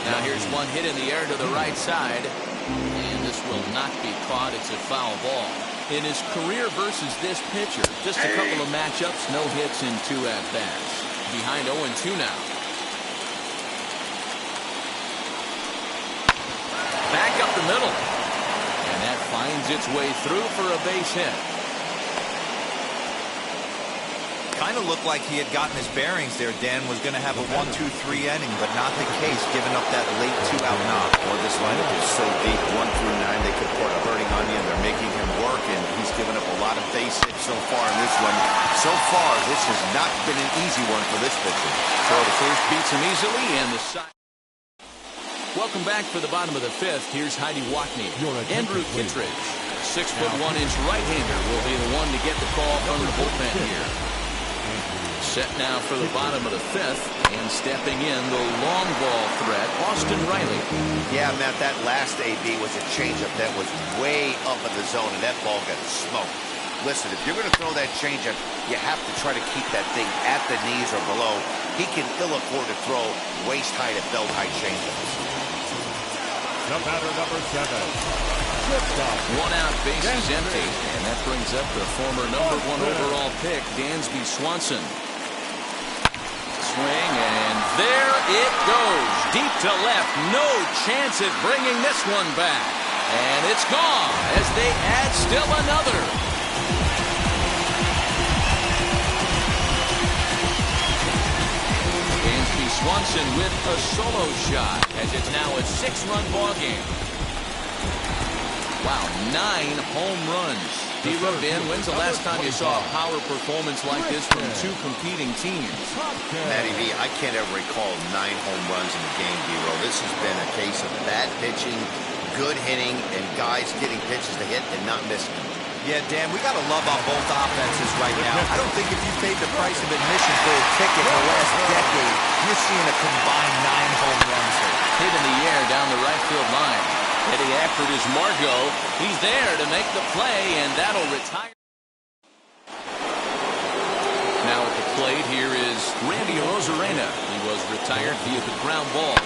Now here's one hit in the air to the right side, and this will not be caught. It's a foul ball. In his career versus this pitcher, just a couple of matchups, no hits in 2 at-bats. Behind 0-2 now. Back up the middle. And that finds its way through for a base hit. Kind of looked like he had gotten his bearings there. Dan was going to have a 1-2-3 inning, but not the case, giving up that late 2-out knock. Well, this lineup is so deep, 1 through 9, they could pour a hurting onion. They're making him work, and he's given up a lot of base hits so far in this one. So far, this has not been an easy one for this pitcher. So the first beats him easily, and the side. Welcome back for the bottom of the fifth. Here's Heidi Watney. Andrew Kittredge, 6'1" right-hander, will be the one to get the call from the bullpen here. Set now for the bottom of the fifth, and stepping in the long ball threat, Austin Riley. Yeah, Matt, that last AB was a changeup that was way up in the zone, and that ball got smoked. Listen, if you're going to throw that changeup, you have to try to keep that thing at the knees or below. He can ill afford to throw waist-high to belt-high changeups. The batter, number 7. 1 out, base is empty, and that brings up the former number 1 overall pick, Dansby Swanson. Swing, and there it goes. Deep to left. No chance at bringing this one back. And it's gone as they add still another. Dansby Swanson with a solo shot as it's now a 6-run ball game. Wow, 9 home runs. D-Rodin, when's the last time you saw a power performance like this from 2 competing teams? Matty V, I can't ever recall 9 home runs in a game, D-Ro. This has been a case of bad pitching, good hitting, and guys getting pitches to hit and not missing them. Yeah, Dan, we got to love on both offenses right now. I don't think if you paid the price of admission for a ticket in the last decade, you're seeing a combined 9 home runs here. Hit in the air down the right field line. Eddie Ackford is Margot. He's there to make the play, and that'll retire. Now at the plate, here is Randy Arozarena. He was retired via the ground ball.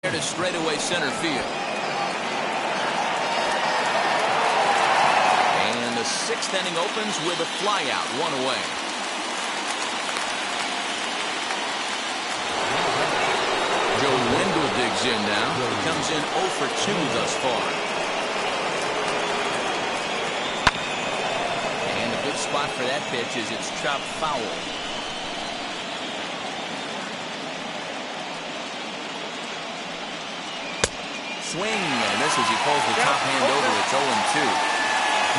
There to straightaway center field. And the 6th inning opens with a flyout, 1 away. Joe Wendell digs in now. He comes in 0 for 2 thus far. And a good spot for that pitch is it's chopped foul. Swing, and this as he pulls the top hand over. It's 0-2.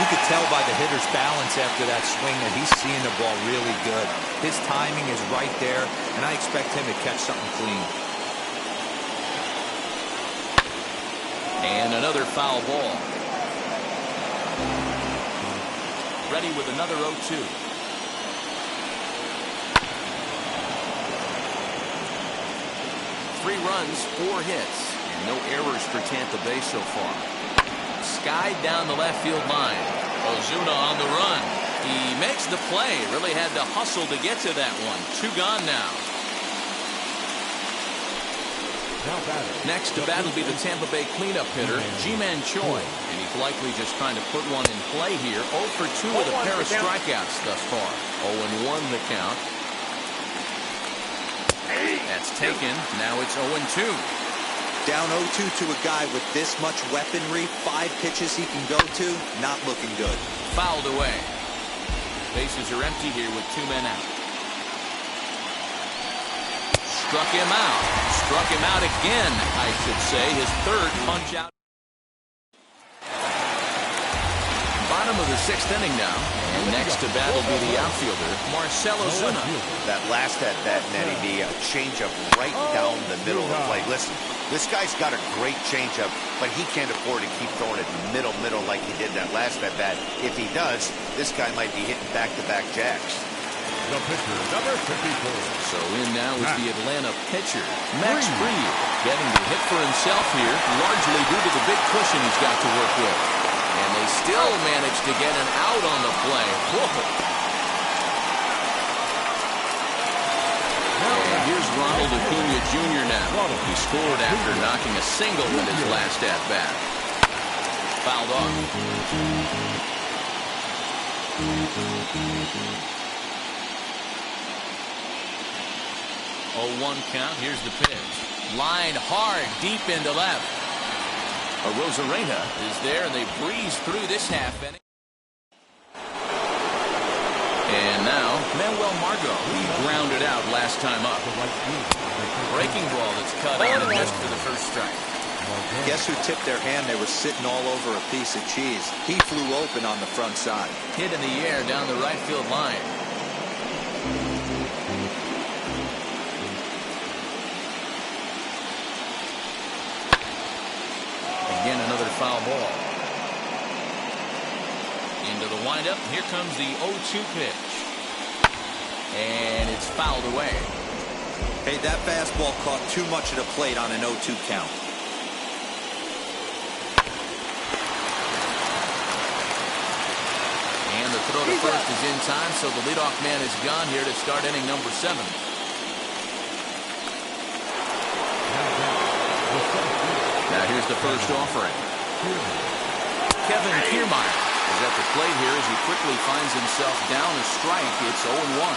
You could tell by the hitter's balance after that swing that he's seeing the ball really good. His timing is right there, and I expect him to catch something clean. And another foul ball. Ready with another 0-2. Three runs, 4 hits, and no errors for Tampa Bay so far. Skied down the left field line. Ozuna on the run. He makes the play. Really had to hustle to get to that one. 2 gone now. Next to bat will be the Tampa Bay cleanup hitter, Ji-Man Choi. And he's likely just trying to put one in play here. 0 for 2 with a pair of strikeouts thus far. 0-1 the count. That's taken. Now it's 0-2. Down 0-2 to a guy with this much weaponry, 5 pitches he can go to, not looking good. Fouled away. Bases are empty here with 2 men out. Struck him out. Struck him out again, I should say. His 3rd punch out. Bottom of the 6th inning now. And next to bat will be the outfielder, Marcell Ozuna. That last at-bat, Matty V, a changeup right down the middle of the plate. Listen, this guy's got a great changeup, but he can't afford to keep throwing it middle like he did that last at-bat. If he does, this guy might be hitting back-to-back jacks. the pitcher, number 54. So in now is the Atlanta pitcher, Max Fried, getting to hit for himself here, largely due to the big cushion he's got to work with. And they still manage to get an out on the play. Whoa. And here's Ronald Acuna Jr. now. He scored after knocking a single in his last at-bat. Fouled off. 0-1 count. Here's the pitch. Line hard, deep into left. Rosarena is there, and they breeze through this half inning. And now, Manuel Margot, he grounded out last time up. Breaking ball that's cut out and missed for the first strike. Guess who tipped their hand? They were sitting all over a piece of cheese. He flew open on the front side. Hit in the air down the right field line. Again, another foul ball. Into the windup. Here comes the 0-2 pitch. And it's fouled away. Hey, that fastball caught too much of the plate on an 0-2 count. And the throw to first is in time, so the leadoff man is gone here to start inning number 7. Now here's the first offering. Kevin Kiermaier is at the plate here as he quickly finds himself down a strike. It's 0-1.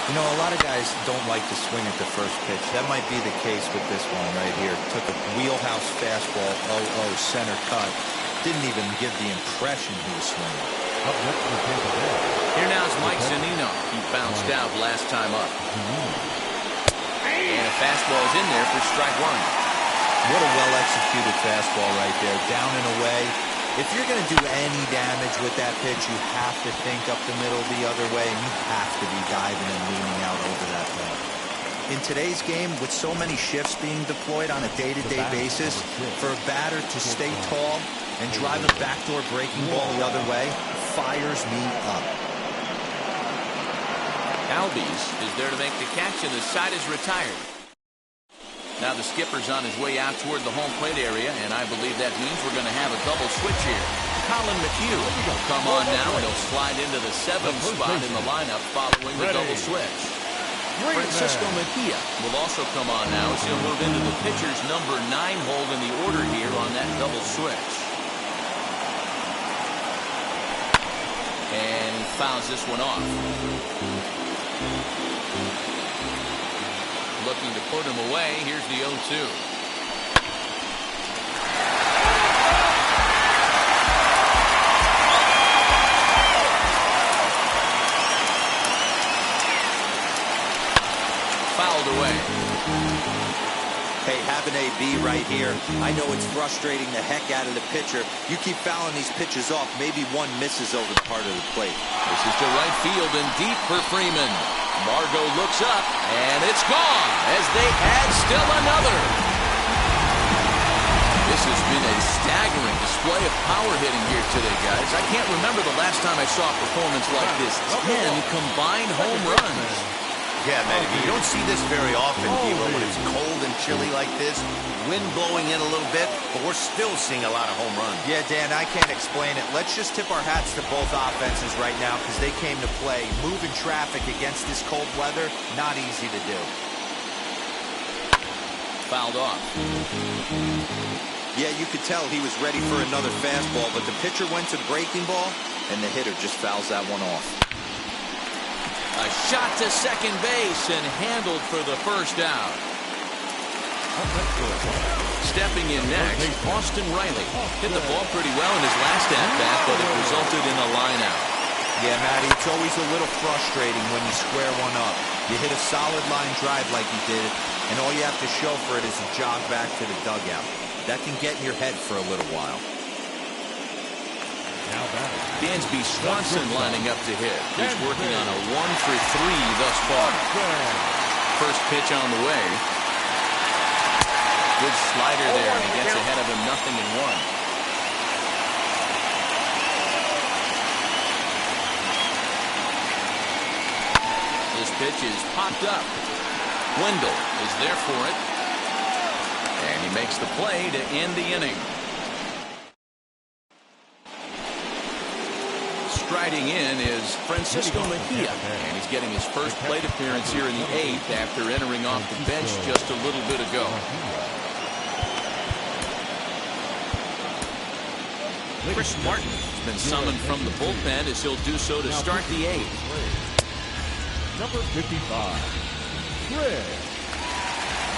You know, a lot of guys don't like to swing at the first pitch. That might be the case with this one right here. Took a wheelhouse fastball, 0-0 center cut. Didn't even give the impression he was swinging. Up next for Tampa Bay. Here now is Mike Zunino. He bounced out last time up. And a fastball is in there for strike 1. What a well-executed fastball right there. Down and away. If you're going to do any damage with that pitch, you have to think up the middle the other way, and you have to be diving and leaning out over that ball. In today's game, with so many shifts being deployed on a day-to-day basis, for a batter to stay tall and drive a backdoor breaking ball the other way fires me up. Albies is there to make the catch, and the side is retired. Now the skipper's on his way out toward the home plate area, and I believe that means we're going to have a double switch here. Colin McHugh will come on now, and he'll slide into the 7th spot in the lineup following the double switch. Francisco Mejia will also come on now as he'll move into the pitcher's number 9 hold in the order here on that double switch. And he fouls this one off. Looking to put him away. Here's the 0-2. Fouled away. Hey, having AB right here, I know it's frustrating the heck out of the pitcher. You keep fouling these pitches off, maybe one misses over the heart of the plate. This is to right field and deep for Freeman. Margot looks up, and it's gone as they add still another. This has been a staggering display of power hitting here today, guys. I can't remember the last time I saw a performance like this. 10 combined home runs. Yeah, man, you don't see this very often, D'Lo, when it's cold and chilly like this. Wind blowing in a little bit, but we're still seeing a lot of home runs. Yeah, Dan, I can't explain it. Let's just tip our hats to both offenses right now because they came to play. Moving traffic against this cold weather, not easy to do. Fouled off. Yeah, you could tell he was ready for another fastball, but the pitcher went to breaking ball, and the hitter just fouls that one off. A shot to second base and handled for the first out. Stepping in next, Austin Riley. Hit the ball pretty well in his last at-bat, but it resulted in a line-out. Yeah, Matty, it's always a little frustrating when you square one up. You hit a solid line drive like you did, and all you have to show for it is a jog back to the dugout. That can get in your head for a little while. Dansby Swanson lining up to hit. He's working on a 1 for 3 thus far. First pitch on the way. Good slider there, and he gets ahead of him 0-1. pitch is popped up. Wendell is there for it. And he makes the play to end the inning. Striding in is Francisco Mejia, and he's getting his first plate appearance here in the 8th after entering off the bench just a little bit ago. Chris Martin has been summoned from the bullpen as he'll do so to start the 8th. Number 55, Chris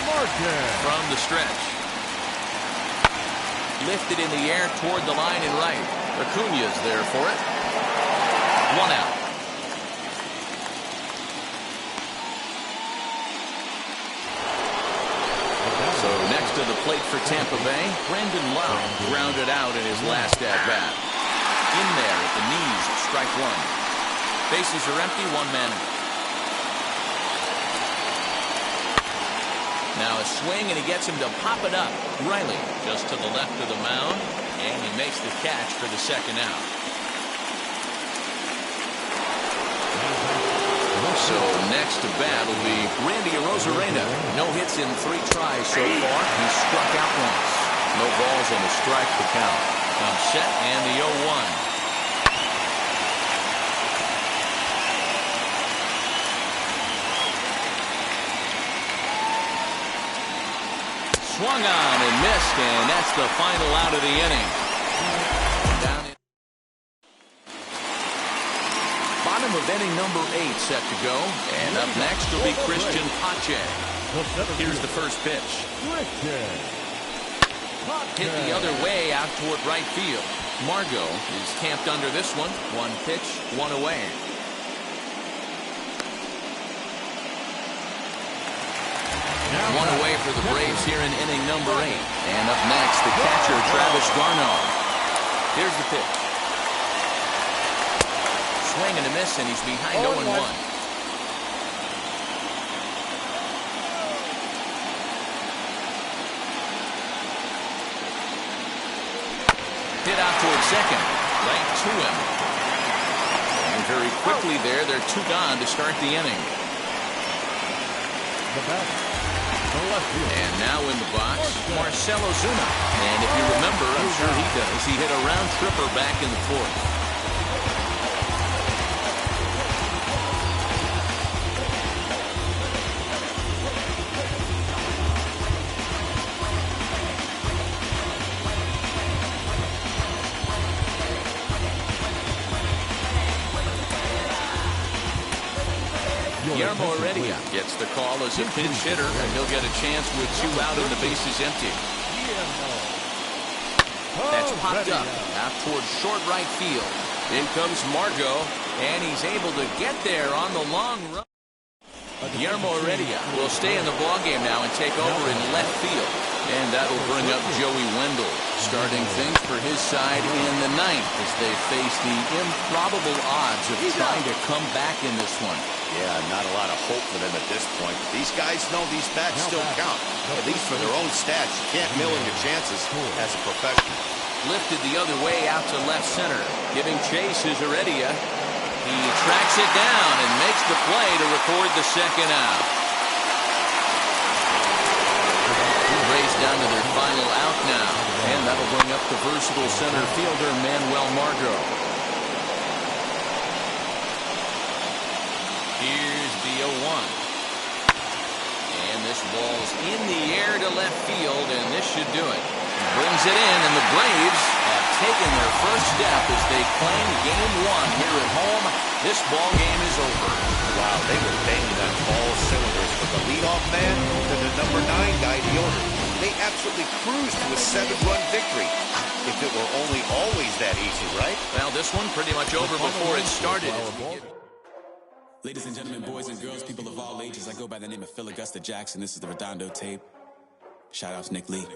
Martin. From the stretch. Lifted in the air toward the line and right. Acuña's there for it. 1 out. So next to the plate for Tampa Bay, Brandon Lau grounded out in his last at-bat. In there at the knees, strike 1. Bases are empty, 1 man out. Now a swing, and he gets him to pop it up. Riley just to the left of the mound, and he makes the catch for the 2nd out. So next to bat will be Randy Arozarena. No hits in 3 tries so far. He struck out once. No balls on the strike to count. Comes set and the 0-1. Swung on and missed, and that's the final out of the inning. Down in bottom of inning number 8 set to go, and up next will be Christian Pache. Here's the first pitch. Hit the other way out toward right field. Margot is camped under this one. 1 pitch, 1 away. One away for the Braves here in inning number 8. And up next, the catcher, Travis Garneau. Here's the pitch. Swing and a miss, and he's behind 0-1. Hit out towards second. Right to him. And very quickly there, they're 2 gone to start the inning. And now in the box, Marcell Ozuna. And if you remember, I'm sure he does, he hit a round tripper back in the 4th. Guillermo Heredia gets the call as a pinch hitter, and he'll get a chance with 2 out and the bases empty. That's popped up out towards short right field. In comes Margot, and he's able to get there on the long run. Guillermo Heredia will stay in the ballgame now and take over in left field. And that'll bring up Joey Wendell, starting things for his side in the 9th as they face the improbable odds of trying to come back in this one. Yeah, not a lot of hope for them at this point. These guys know these bats still count, at least for their own stats. You can't mill in your chances as a professional. Lifted the other way out to left center. Giving chase is Heredia. He tracks it down and makes the play to record the 2nd out. Raised down to their final out now. And that'll bring up the versatile center fielder, Manuel Margot. Here's the 0-1. And this ball's in the air to left field, and this should do it. He brings it in, and the Braves have taken their first step as they claim Game 1 here at home. This ball game is over. Wow, they were banging on all cylinders from the leadoff man to the number 9 guy, the owner. They absolutely cruised to a 7-run victory. If it were only always that easy, right? Well, this one pretty much over before it started. Ladies and gentlemen, boys and girls, people of all ages, I go by the name of Phil Augusta Jackson. This is the Redondo tape. Shout out to Nick Lee.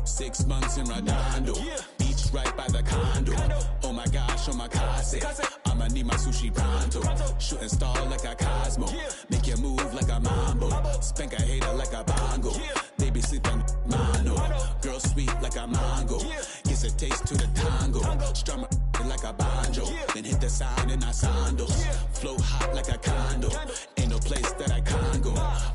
6 months in Redondo, beach right by the condo. Oh my gosh, oh my casa, I'ma need my sushi pronto. Shooting star like a Cosmo, make you move like a mambo. Spank a hater like a bongo. They be sleeping mano. Girl sweet like a mango, gets a taste to the tango. Strum like a banjo. Then hit the sign in our sandals. Flow hot like a condo. Ain't no place that I can't go.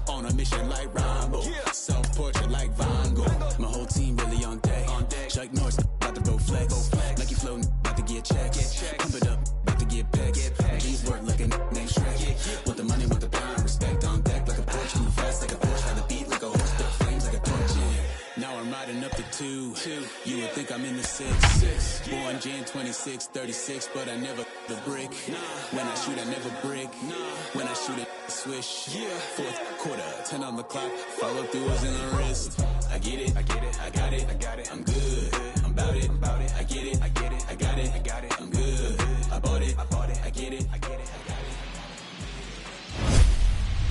On a mission like Rambo. Self-portrait like Van Gogh. My whole team really on deck. Chuck Norris about to go flex. Lucky flow about to get checks. Pump it up, about to get pegs. These work like a named Shrek. Want the money, want the power, respect on deck like a Porsche. Move fast like a Porsche, ride the beat like a horse, but flames like a torch. Now I'm riding up the 2. You would think I'm in the 6. Born Jan 26, 36, but I never the brick. When I shoot, I never brick. When I shoot it, swish. Fourth quarter, 10 on the clock. Follow through is in the wrist. I get it, I got it, I'm good. I'm about it, I get it, I got it, I'm good. I bought it, I get it, I got it.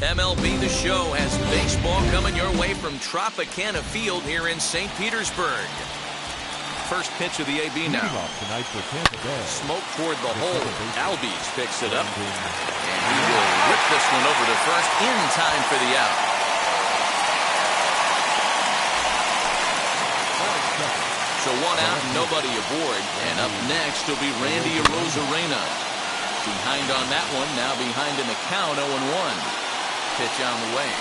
MLB The Show has baseball coming your way from Tropicana Field here in St. Petersburg. First pitch of the AB now. Tonight for Tampa Bay. Smoke toward the hole. Albies picks it up. And he will rip this one over to first in time for the out. So one out, nobody aboard. And up next will be Randy Arozarena. Behind on that one, now behind in the count, 0-1. Pitch on the way.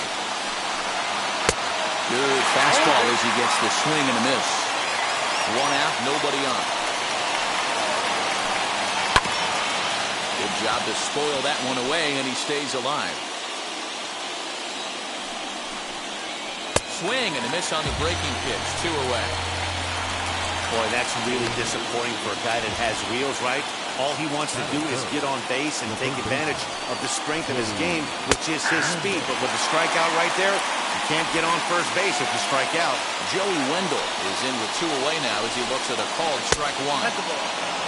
Good fastball as he gets the swing and a miss. One out, nobody on. Good job to spoil that one away, and he stays alive. Swing and a miss on the breaking pitch. 2 away. Boy, that's really disappointing for a guy that has wheels, right? All he wants to do is get on base and take advantage of the strength of his game, which is his speed. But with the strikeout right there, you can't get on first base if you strike out. Joey Wendell is in with 2 away now as he looks at a called strike 1.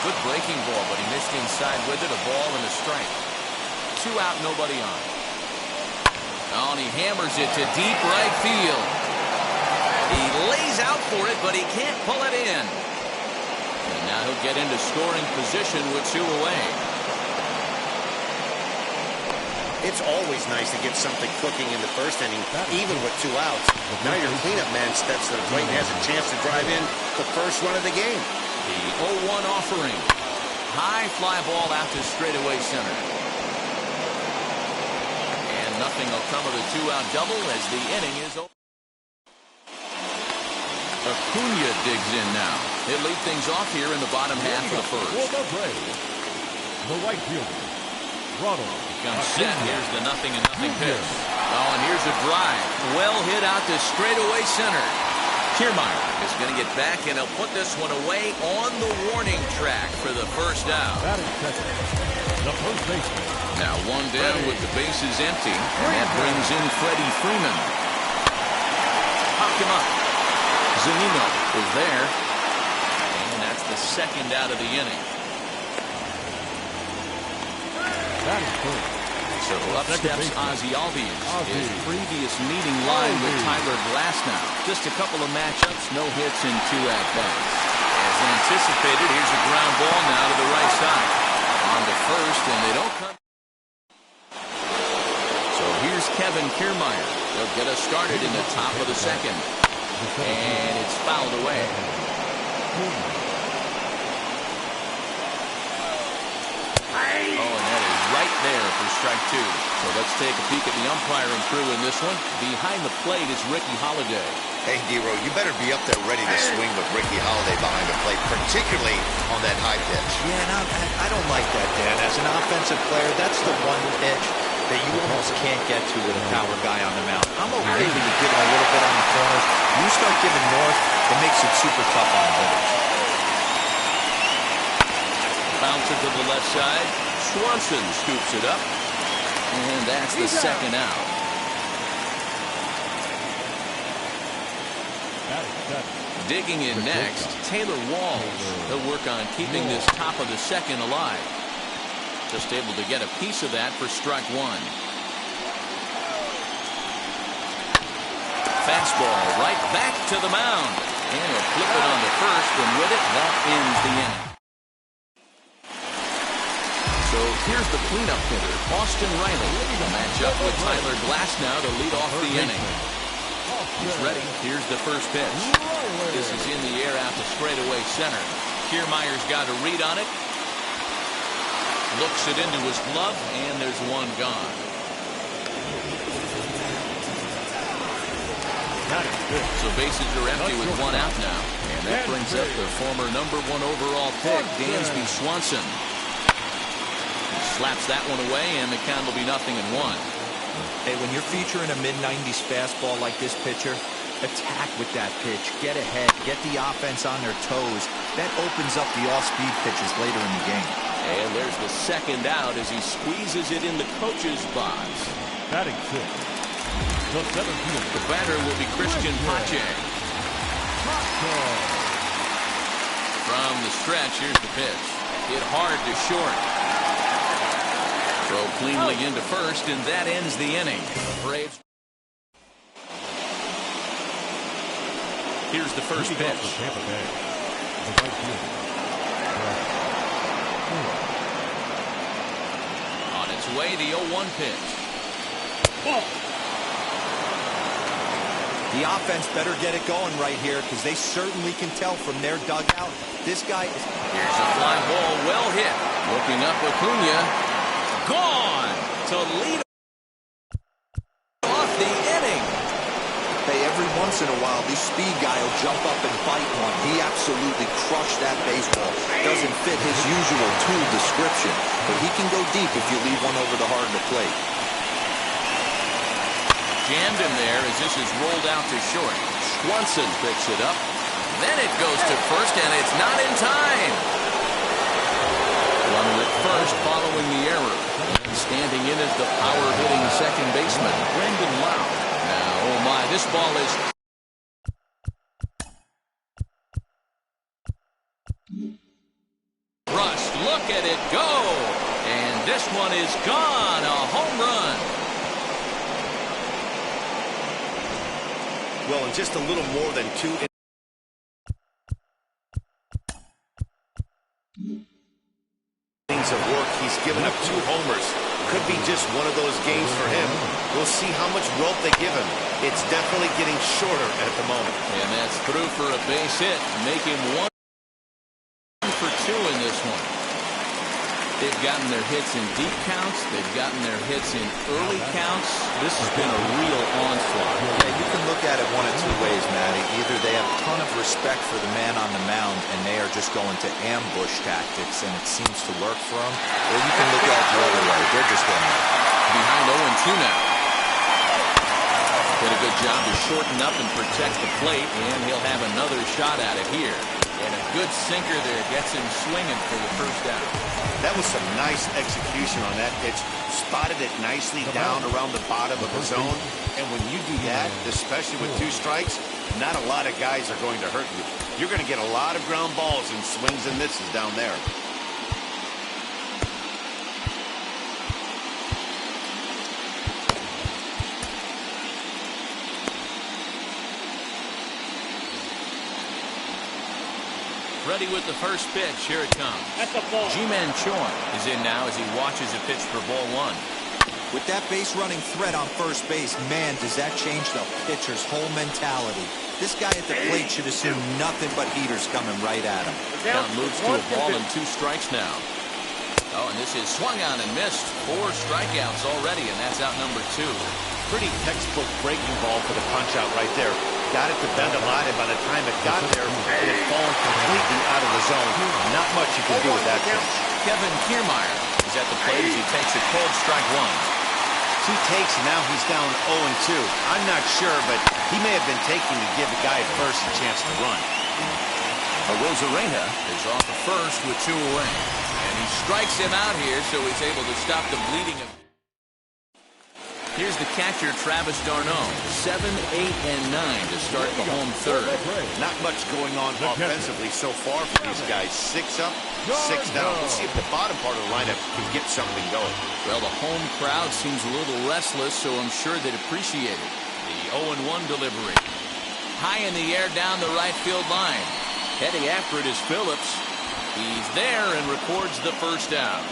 Good breaking ball, but he missed inside with it. A ball and a strike. 2 out, nobody on. Oh, and he hammers it to deep right field. He lays out for it, but he can't pull it in. And now he'll get into scoring position with 2 away. It's always nice to get something cooking in the first inning, even with 2 outs. Now your cleanup man steps to the plate and has a chance to drive in the first run of the game. The 0-1 offering. High fly ball out to straightaway center. And nothing will come of the 2-out double as the inning is over. Acuna digs in now. He'll lead things off here in the bottom half of the first. The right fielder, Ronald. Comes set. Here's the 0-0 pitch. Oh, and here's a drive. Well hit out to straightaway center. Kiermaier is going to get back, and he'll put this one away on the warning track for the first out. Batting second, the first baseman. Now 1 down with the bases empty, and that brings in Freddie Freeman. Popped him up. Zunino is there, and that's the second out of the inning. So up steps Ozzie Albies, his previous meeting line with Tyler Glasnow. Just a couple of matchups, no hits in 2 at-bats. As anticipated, here's a ground ball now to the right side. On to first, and they don't come. So here's Kevin Kiermaier. They'll get us started in the top of the second. And it's fouled away. Oh, and that is right there for strike 2. So let's take a peek at the umpiring crew in this one. Behind the plate is Ricky Holiday. Hey, D-Row, you better be up there ready to swing with Ricky Holiday behind the plate, particularly on that high pitch. Yeah, and I don't like that, Dan. As an offensive player, that's the one pitch that you almost can't get to with a power guy on the mound. I'm okay with you giving a little bit on the corners. You start giving north, it makes it super tough on the hitters. Bouncer to the left side. Swanson scoops it up. And that's the second out. Digging in next, Taylor Walls. He'll work on keeping this top of the second alive. Just able to get a piece of that for strike 1. Fastball right back to the mound. And he'll flip it on to first, and with it, that ends the inning. So here's the cleanup hitter, Austin Riley. A matchup with Tyler Glasnow to lead off the inning. He's ready. Here's the first pitch. This is in the air out to straightaway center. Kiermaier's got a read on it. Looks it into his glove, and there's one gone. So bases are empty with one out now. And that brings up the former #1 overall pick, Dansby Swanson. He slaps that one away, and the count will be 0-1. Hey, when you're featuring a mid-90s fastball like this pitcher, attack with that pitch. Get ahead. Get the offense on their toes. That opens up the off-speed pitches later in the game. And there's the second out as he squeezes it in the coach's box. Batting fifth. The batter will be Christian Pache. From the stretch, here's the pitch. Hit hard to short. Throw cleanly into first, and that ends the inning. Braves. Here's the first pitch. On its way, the 0-1 pitch. The offense better get it going right here because they certainly can tell from their dugout. This guy is... Here's a fly ball, well hit. Looking up, Acuna. Gone to lead off the inning. Hey, every once in a while, this speed guy will jump up and bite one. He absolutely crushed that baseball. Doesn't fit his usual tool description, but he can go deep if you leave one over the heart of the plate. Jammed him there as this is rolled out to short. Swanson picks it up. Then it goes to first, and it's not in time. Runner at first following the error. Standing in is the power-hitting second baseman, Brendan Lau. Now, oh my, this ball is... Rust, look at it go. And this one is gone, a home run. Well, in just a little more than 2 innings of work, he's given up 2 homers. Could be just one of those games for him. We'll see how much rope they give him. It's definitely getting shorter at the moment. And that's through for a base hit, making 1 for 2 in this one. They've gotten their hits in deep counts. They've gotten their hits in early counts. This has been a real onslaught. Yeah, you can look at it one of 2 ways, Matty. Either they have a ton of respect for the man on the mound and they are just going to ambush tactics and it seems to work for them, or you can look at it the other way. They're just going behind 0-2 now. Did a good job to shorten up and protect the plate, and he'll have another shot at it here. And a good sinker there gets him swinging for the first out. That was some nice execution on that pitch. Spotted it nicely down around the bottom of the zone. And when you do that, especially with 2 strikes, not a lot of guys are going to hurt you. You're going to get a lot of ground balls and swings and misses down there. Ready with the first pitch. Here it comes. Ji-Man Choi is in now as he watches a pitch for ball 1. With that base running threat on first base, man, does that change the pitcher's whole mentality. This guy at the plate should assume nothing but heaters coming right at him. Count moves to a ball and 2 strikes now. Oh, and this is swung on and missed. 4 strikeouts already, and that's out number 2. Pretty textbook breaking ball for the punch out right there. Got it to bend a lot, and by the time it got there, it had fallen completely out of the zone. Not much you can do with that pitch. Kevin Kiermaier is at the plate as he takes a cold strike 1. 2 takes, and now he's down 0-2. I'm not sure, but he may have been taking to give the guy at first a chance to run. Arozarena is off the first with 2 away. And he strikes him out here, so he's able to stop the bleeding. Here's the catcher, Travis d'Arnaud. 7, 8, and 9 to start the home third. Not much going on offensively so far for these guys. 6 up, 6 down. Let's see if the bottom part of the lineup can get something going. Well, the home crowd seems a little restless, so I'm sure they'd appreciate it. The 0-1 delivery. High in the air down the right field line. Heading after it is Phillips. He's there and records the first out.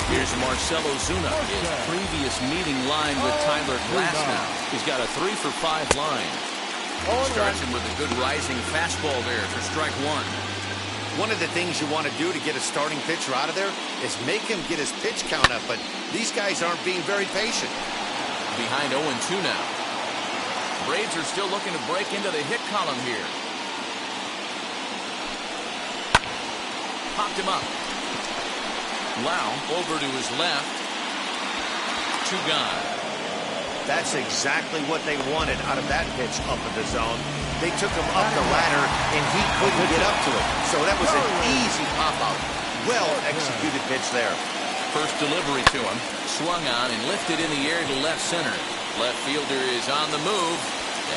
Here's Marcelo Zuna. His previous meeting line with Tyler Glasnow. He's got a 3-for-5 line. Starts him with a good rising fastball there for strike 1. One of the things you want to do to get a starting pitcher out of there is make him get his pitch count up, but these guys aren't being very patient. Behind 0-2 now. Braves are still looking to break into the hit column here. Popped him up. Lau over to his left. 2 gone. That's exactly what they wanted out of that pitch up in the zone. They took him up the ladder, and he couldn't get up to it. So that was an easy pop-out. Well-executed pitch there. First delivery to him. Swung on and lifted in the air to left center. Left fielder is on the move.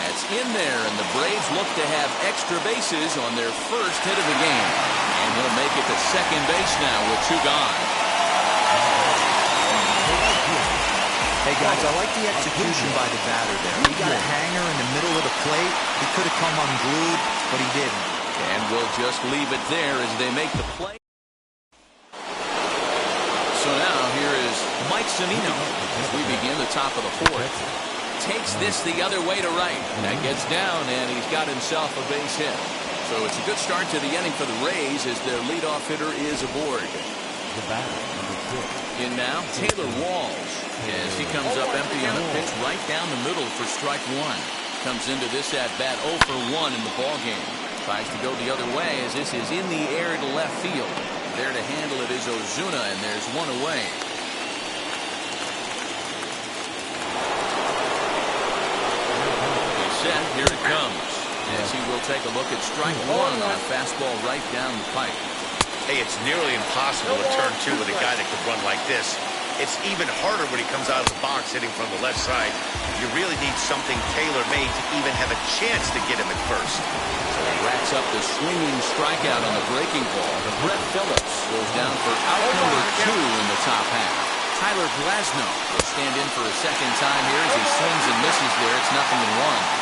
That's in there, and the Braves look to have extra bases on their first hit of the game. And he'll make it to second base now with 2 gone. Hey, guys, I like the execution by the batter there. He got a hanger in the middle of the plate. He could have come unglued, but he didn't. And we'll just leave it there as they make the play. So now here is Mike Zunino as we begin the top of the 4th. Takes this the other way to right. That gets down, and he's got himself a base hit. So it's a good start to the inning for the Rays as their leadoff hitter is aboard. The batter, number 6. In now, Taylor Walls, as he comes up empty on a pitch right down the middle for strike 1. Comes into this at-bat 0 for 1 in the ballgame. Tries to go the other way as this is in the air to left field. There to handle it is Ozuna, and there's 1 away. He's set. Here it comes. As he will take a look at strike 1 on a fastball right down the pipe. Hey, it's nearly impossible to turn 2 with a guy that could run like this. It's even harder when he comes out of the box hitting from the left side. You really need something tailor-made to even have a chance to get him at first. So he racks up the swinging strikeout on the breaking ball. Brett Phillips goes down for out number 2 in the top half. Tyler Glasnow will stand in for a second time here as he swings and misses there. It's 0-1.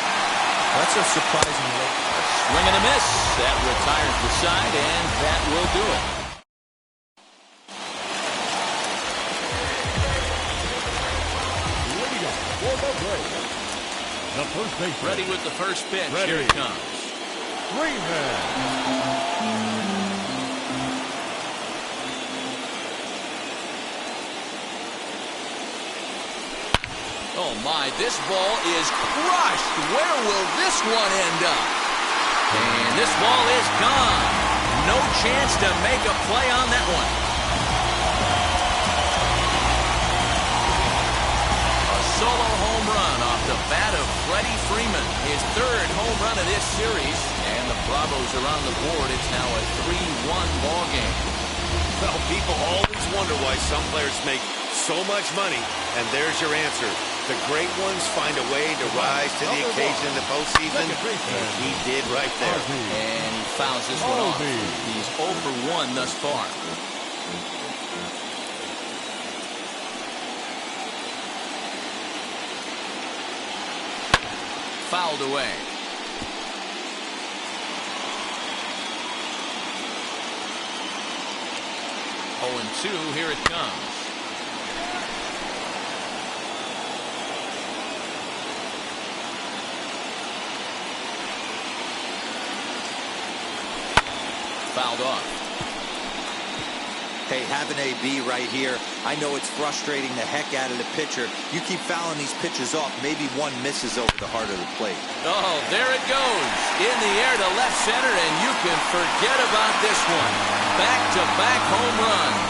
That's a surprising look. A swing and a miss. That retires the side, and that will do it. The first base. Ready with the first pitch. Ready. Here it comes. Freeman. Oh my, this ball is crushed. Where will this one end up? And this ball is gone. No chance to make a play on that one. A solo home run off the bat of Freddie Freeman. His 3rd home run of this series. And the Bravos are on the board. It's now a 3-1 ball game. Well, people always wonder why some players make so much money, and there's your answer. The great ones find a way to rise to the occasion in the postseason, and he did right there. And he fouls this one off. He's 0 for 1 thus far. Fouled away. Oh, and 2, here it comes. Fouled off. Hey, have an AB right here. I know it's frustrating the heck out of the pitcher. You keep fouling these pitches off, maybe one misses over the heart of the plate. Oh, there it goes. In the air to left center, and you can forget about this one. Back-to-back home runs.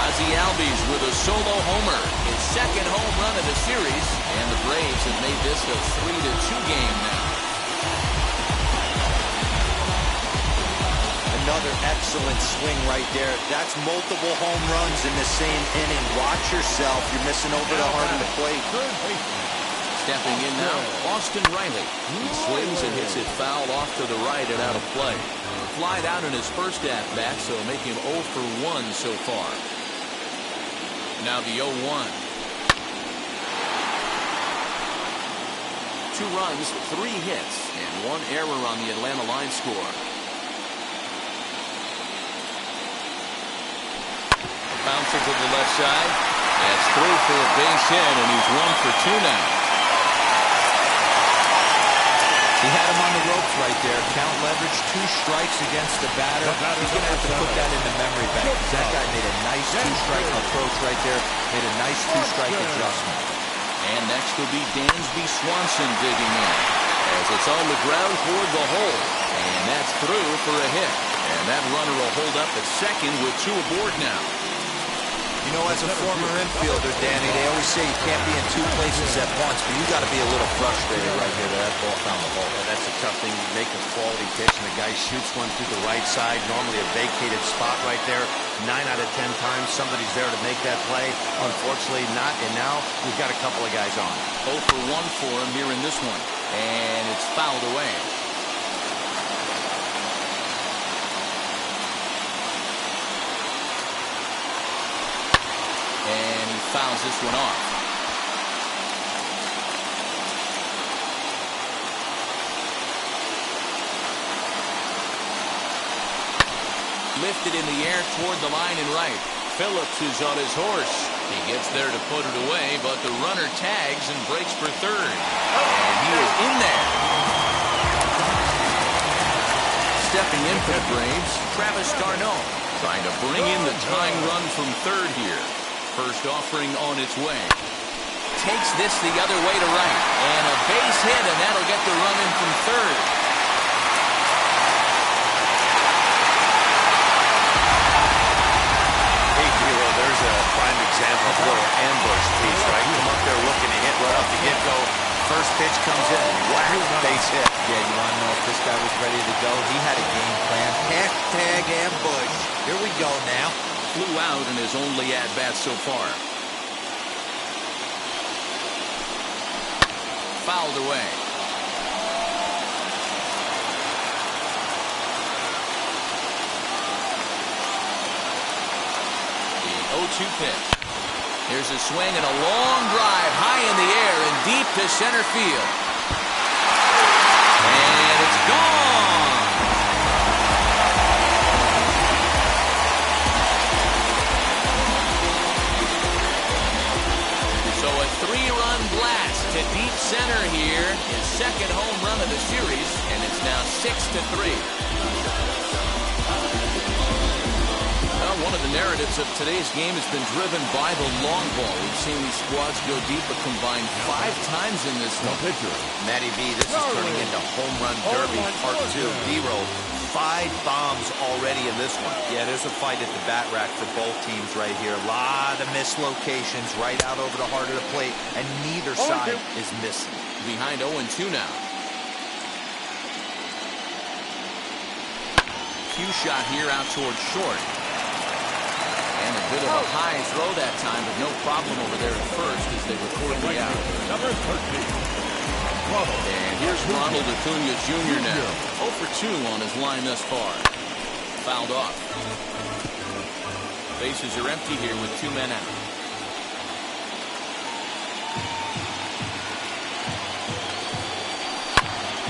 Ozzie Albies with a solo homer. His 2nd home run of the series, and the Braves have made this a 3-2 game now. Another excellent swing right there. That's multiple home runs in the same inning. Watch yourself. You're missing over the heart of the plate. Stepping in now, Austin Riley. He swings and hits it foul off to the right and out of play. Flied out in his first at-bat, so make him 0 for 1 so far. Now the 0-1. 2 runs, 3 hits, and 1 error on the Atlanta line score. Bouncer to the left side. That's through for a base hit, and he's 1 for 2 now. He had him on the ropes right there. Count leverage, 2 strikes against the batter. He's going to have to put that in the memory bank, because that guy made a nice 2-strike approach right there. Made a nice 2-strike adjustment. And next will be Dansby Swanson digging in, as it's on the ground toward the hole. And that's through for a hit. And that runner will hold up at second with 2 aboard now. You know, as a former infielder, Danny, they always say you can't be in 2 places at once, but you got to be a little frustrated right here that ball found the hole. Yeah, that's a tough thing. You make a quality pitch, and the guy shoots one through the right side, normally a vacated spot right there. 9 out of 10 times, somebody's there to make that play. Unfortunately, not, and now we've got a couple of guys on. 0 for 1 for him here in this one, and it's fouled away. And he fouls this one off. Lifted in the air toward the line and right. Phillips is on his horse. He gets there to put it away, but the runner tags and breaks for third. And he is in there. Stepping in for the Braves, Travis d'Arnaud, trying to bring in the tying run from third here. First offering on its way. Takes this the other way to right. And a base hit, and that'll get the run in from third. Hey, Hero, there's a prime example of a little ambush piece, right? Come up there looking to hit right off the get-go. First pitch comes in, whack, base hit. Yeah, you want to know if this guy was ready to go? He had a game plan. Hashtag ambush. Here we go now. Flew out in his only at-bat so far. Fouled away. The 0-2 pitch. Here's a swing and a long drive high in the air and deep to center field. And it's gone. So a 3-run blast to deep center here. His second home run of the series, and it's now 6-3. One of the narratives of today's game has been driven by the long ball. We've seen these squads go deep, but combined 5 times in this one. Matty B, this is turning into home run derby part 2. Hero, 5 bombs already in this one. Yeah, there's a fight at the bat rack for both teams right here. A lot of mislocations right out over the heart of the plate, and neither side is missing. Behind 0-2 now. Cue shot here out towards short. And a bit of a high throw that time, but no problem over there at first as they record the out. Number 13. And here's Ronald Acuna Jr. now. 0 for 2 on his line thus far. Fouled off. Bases are empty here with 2 men out.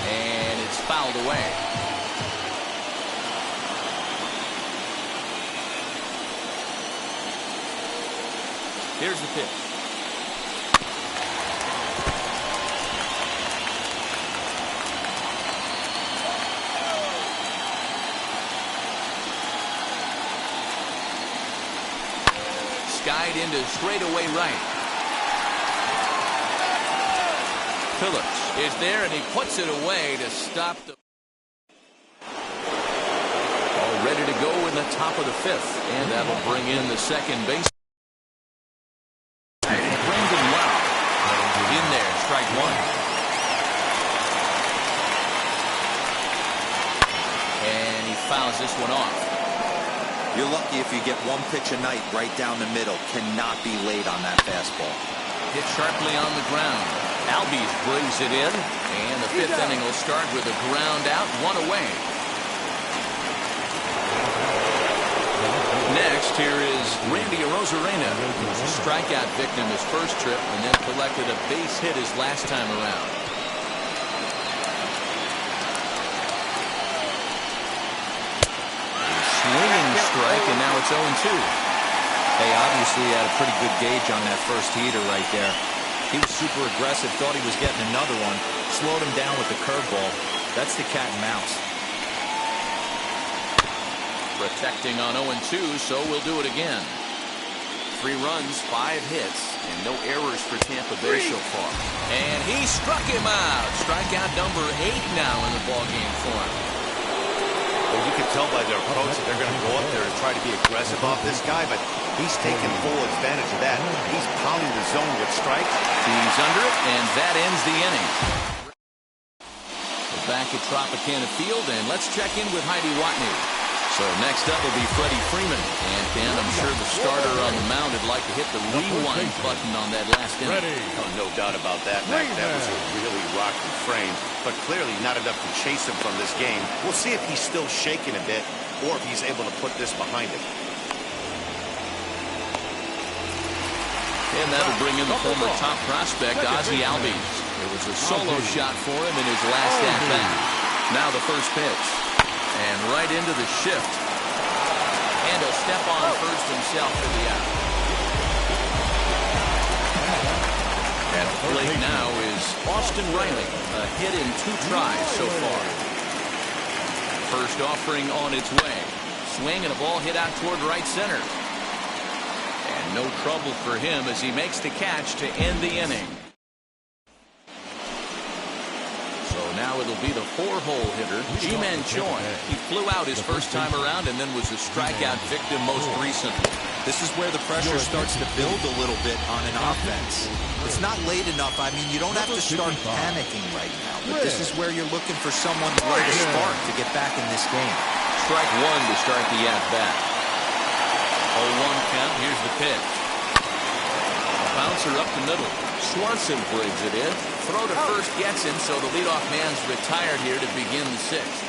And it's fouled away. Here's the pitch. Skied into straightaway right. Phillips is there, and he puts it away to stop the... All ready to go in the top of the 5th, and that'll bring in the second base. Strike 1. And he fouls this one off. You're lucky if you get 1 pitch a night right down the middle. Cannot be late on that fastball. Hit sharply on the ground. Albies brings it in, and the 5th inning will start with a ground out, 1 away. Next, here is Randy Arozarena, who's a strikeout victim his first trip and then collected a base hit his last time around. Swinging strike, and now it's 0-2. Hey, obviously he had a pretty good gauge on that first heater right there. He was super aggressive, thought he was getting another one, slowed him down with the curveball. That's the cat and mouse. Protecting on 0-2, so we'll do it again. 3 runs, 5 hits, and no errors for Tampa Bay so far. And he struck him out. Strikeout number 8 now in the ballgame for him. Well, you can tell by their approach that they're going to go up there and try to be aggressive off this guy, but he's taking full advantage of that. He's pounding the zone with strikes. He's under it, and that ends the inning. We're back at Tropicana Field, and let's check in with Heidi Watney. So next up will be Freddie Freeman. And Dan, I'm sure the starter on the mound would like to hit the rewind button on that last inning. Oh, no doubt about that, Mac. That was a really rocky frame, but clearly not enough to chase him from this game. We'll see if he's still shaking a bit or if he's able to put this behind him. And that'll bring in the former top prospect, Ozzie Albies. It was a solo shot for him in his last at-bat. Now the first pitch. And right into the shift. And he'll step on first himself for the out. At the plate now is Austin Riley. A hit in 2 tries so far. First offering on its way. Swing and a ball hit out toward right center. And no trouble for him as he makes the catch to end the inning. Now it'll be the 4-hole hitter, Ji-Man Choi. He flew out his first time around and then was a strikeout victim most recently. This is where the pressure starts to build a little bit on an offense. It's not late enough. I mean, you don't have to start panicking right now. But this is where you're looking for someone to light a spark to get back in this game. Strike 1 to start the at-bat. 0-1 count. Here's the pitch. Bouncer up the middle. Swanson brings it in. Throw to first gets him, so the leadoff man's retired here to begin the 6th.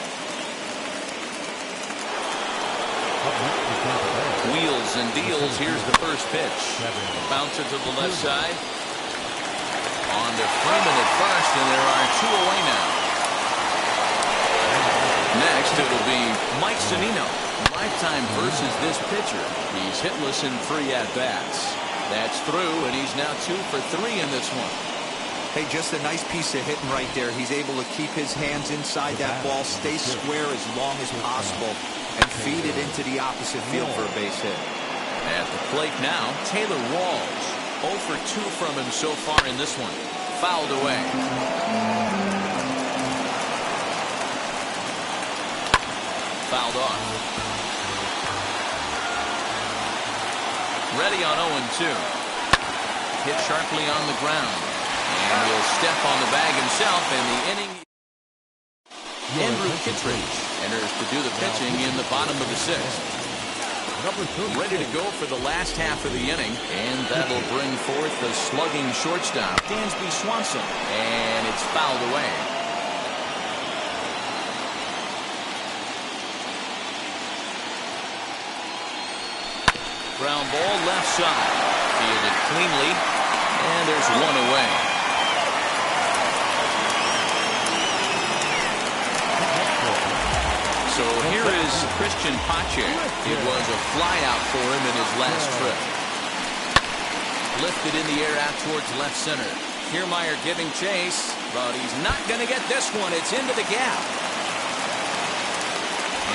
Wheels and deals. Here's the first pitch. Bouncer to the left side. On to Freeman at first, and there are 2 away now. Next, it'll be Mike Zunino. Lifetime versus this pitcher. He's hitless in 3 at-bats. That's through, and he's now 2 for 3 in this one. Hey, just a nice piece of hitting right there. He's able to keep his hands inside that ball, stay square as long as possible, and feed it into the opposite field for a base hit. At the plate now, Taylor Walls. 0 for 2 from him so far in this one. Fouled away. Fouled off. Ready on 0-2. Hit sharply on the ground. And he'll step on the bag himself, and the inning. Andrew Kittredge enters to do the pitching in the bottom of the 6th. Ready to go for the last half of the inning, and that'll bring forth the slugging shortstop, Dansby Swanson, and it's fouled away. Ground ball left side. Fielded cleanly, and there's 1 away. So here is Christian Pache. It was a flyout for him in his last trip. Lifted in the air out towards left center. Kiermaier giving chase, but he's not going to get this one. It's into the gap.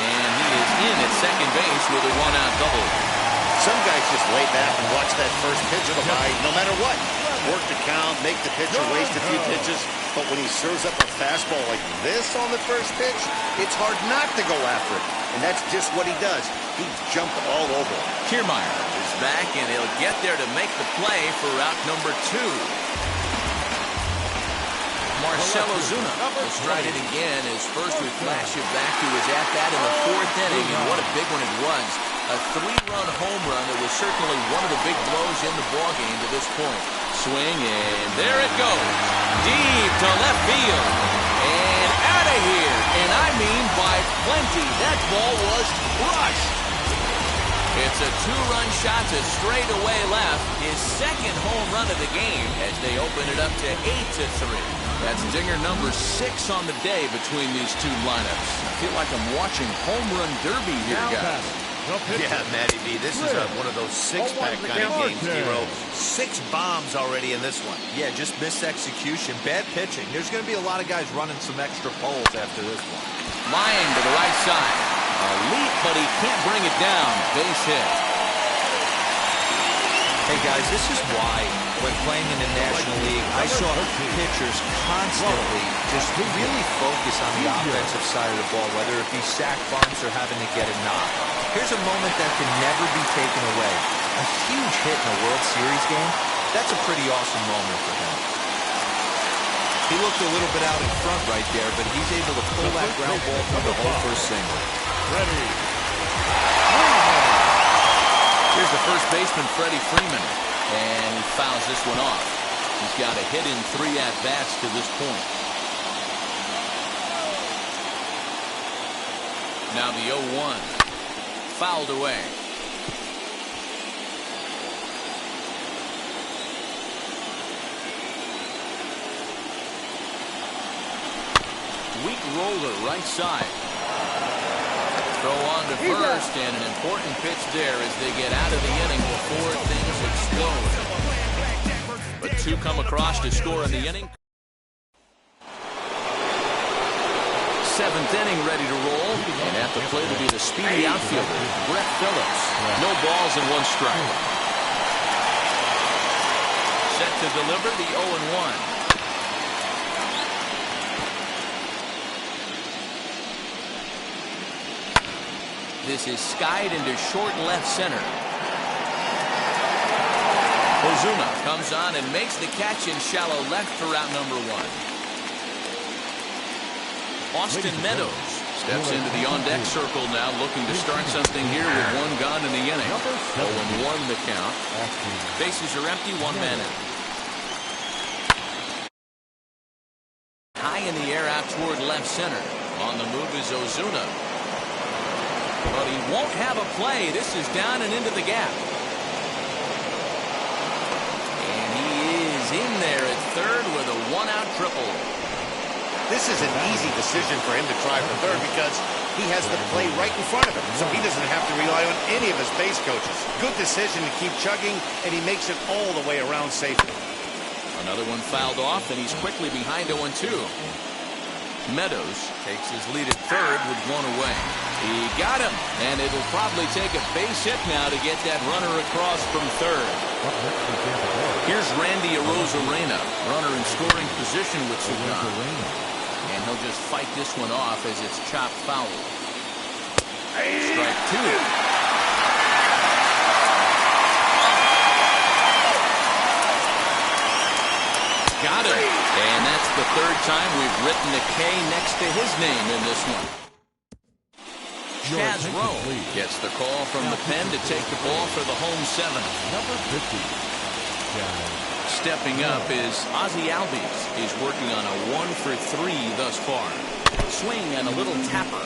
And he is in at second base with a 1-out double. Some guys just lay back and watch that first pitch of the night, no matter what. Work the count, make the pitcher waste a few pitches, but when he serves up a fastball like this on the first pitch, it's hard not to go after it. And that's just what he does. He jumped all over it. Kiermaier is back, and he'll get there to make the play for out number 2. Marcell Ozuna will stride it again as first we flash it back to his at-bat in the 4th inning, and what a big one it was. A 3-run home run that was certainly one of the big blows in the ballgame to this point. Swing, and there it goes. Deep to left field. And out of here. And I mean by plenty. That ball was crushed. It's a 2-run shot to straightaway left. His 2nd home run of the game as they open it up to 8-3. That's dinger number 6 on the day between these 2 lineups. I feel like I'm watching home run derby here, guys. Yeah, Matty B, this is one of those six-pack kind of games, Hero. 6 bombs already in this one. Yeah, just missed execution. Bad pitching. There's going to be a lot of guys running some extra poles after this one. Line to the right side. A leap, but he can't bring it down. Base hit. Hey, guys, this is why when playing in the National League, I saw pitchers constantly just really focus on the offensive side of the ball, whether it be sack bunts or having to get a knock. Here's a moment that can never be taken away. A huge hit in a World Series game, that's a pretty awesome moment for him. He looked a little bit out in front right there, but he's able to pull that ground ball through the hole for a single. Ready. Here's the first baseman, Freddie Freeman, and he fouls this one off. He's got a hit in 3 at-bats to this point. Now the 0-1. Fouled away. Weak roller right side. Throw on to first, and an important pitch there as they get out of the inning before things explode. But 2 come across to score in the inning. 7th inning ready to roll, and at the plate will be the speedy outfielder, Brett Phillips. No balls and 1 strike. Set to deliver the 0-1. This is skied into short left center. Ozuna comes on and makes the catch in shallow left for route number 1. Austin Meadows steps into the on-deck circle now, looking to start something here with 1 gone in the inning. 0-1 the count. Bases are empty, 1 man in. High in the air out toward left center. On the move is Ozuna. But he won't have a play. This is down and into the gap. And he is in there at third with a 1-out triple. This is an easy decision for him to try for third because he has the play right in front of him, so he doesn't have to rely on any of his base coaches. Good decision to keep chugging, and he makes it all the way around safely. Another one fouled off, and he's quickly behind 0-2. Meadows takes his lead at third with 1 away. He got him, and it'll probably take a base hit now to get that runner across from third. Here's Randy Arozarena, runner in scoring position with Sudan. And he'll just fight this one off as it's chopped foul. Strike 2. Got him. And that's the 3rd time we've written a K next to his name in this one. Chaz Rowe gets the call from the pen to take the ball for the home 7. Number 50. Stepping up is Ozzie Albies. He's working on a 1 for 3 thus far. Swing and a little tapper.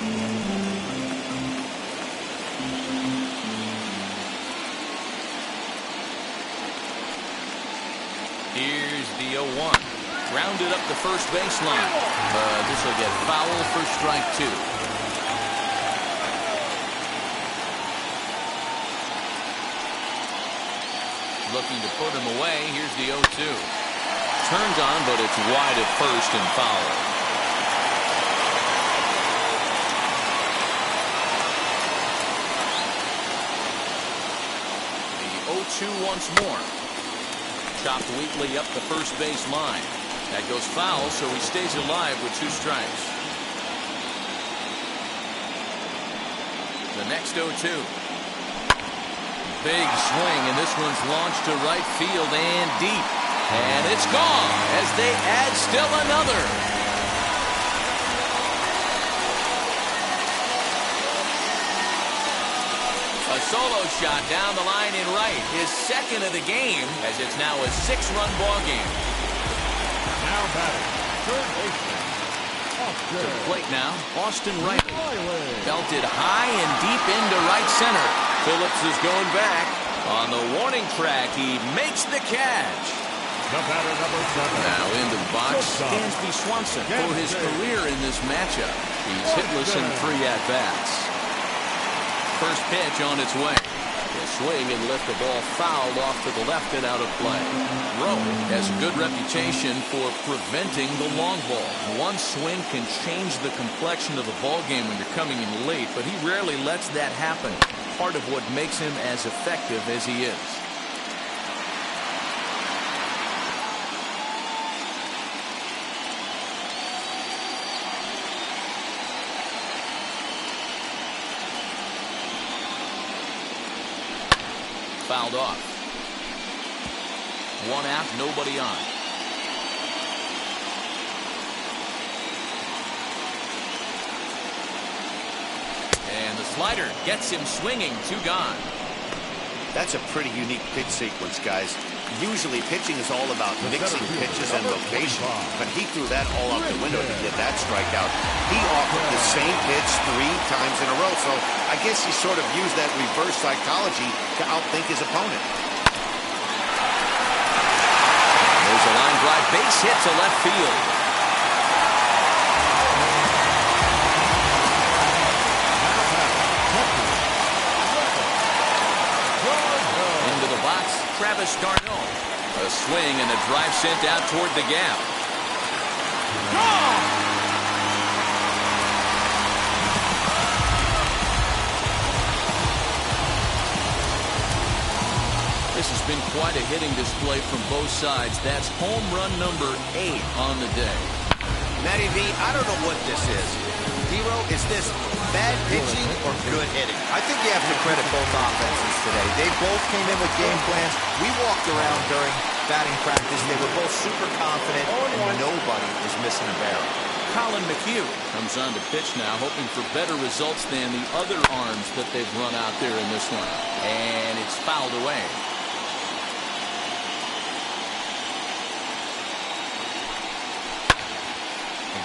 Here's the 0-1. Grounded up the first baseline. This will get foul for strike 2. Looking to put him away. Here's the 0-2. Turned on, but it's wide at first and foul. The 0-2 once more. Chopped weakly up the first base line. That goes foul, so he stays alive with 2 strikes. The next 0-2. Big swing, and this one's launched to right field and deep. And it's gone as they add still another. A solo shot down the line in right. His 2nd of the game, as it's now a 6-run ball game. Now batting, third baseman. To the plate now, Austin Riley. Belted high and deep into right center. Phillips is going back. On the warning track, he makes the catch. The batter, number 7. Now into the box, Dansby Swanson for his career in this matchup. He's hitless in 3 at-bats. first pitch on its way. Swing and lift the ball fouled off to the left and out of play. Rowe has a good reputation for preventing the long ball. One swing can change the complexion of the ball game when you're coming in late, but he rarely lets that happen. Part of what makes him as effective as he is. Fouled off. One out, nobody on. And the slider gets him swinging. 2 gone. That's a pretty unique pitch sequence, guys. Usually pitching is all about mixing pitches and location, but he threw that all out the window to get that strikeout. He offered the same pitch 3 times in a row, so I guess he sort of used that reverse psychology to outthink his opponent. There's a line drive base hit to left field. Into the box, Travis d'Arnaud. A swing and a drive sent out toward the gap. This has been quite a hitting display from both sides. That's home run number 8 on the day. Matty V, I don't know what this is. Hero, is this bad pitching or good hitting? I think you have to credit both offenses today. They both came in with game plans. We walked around during batting practice. They were both super confident, and nobody is missing a barrel. Colin McHugh comes on to pitch now, hoping for better results than the other arms that they've run out there in this one. And it's fouled away.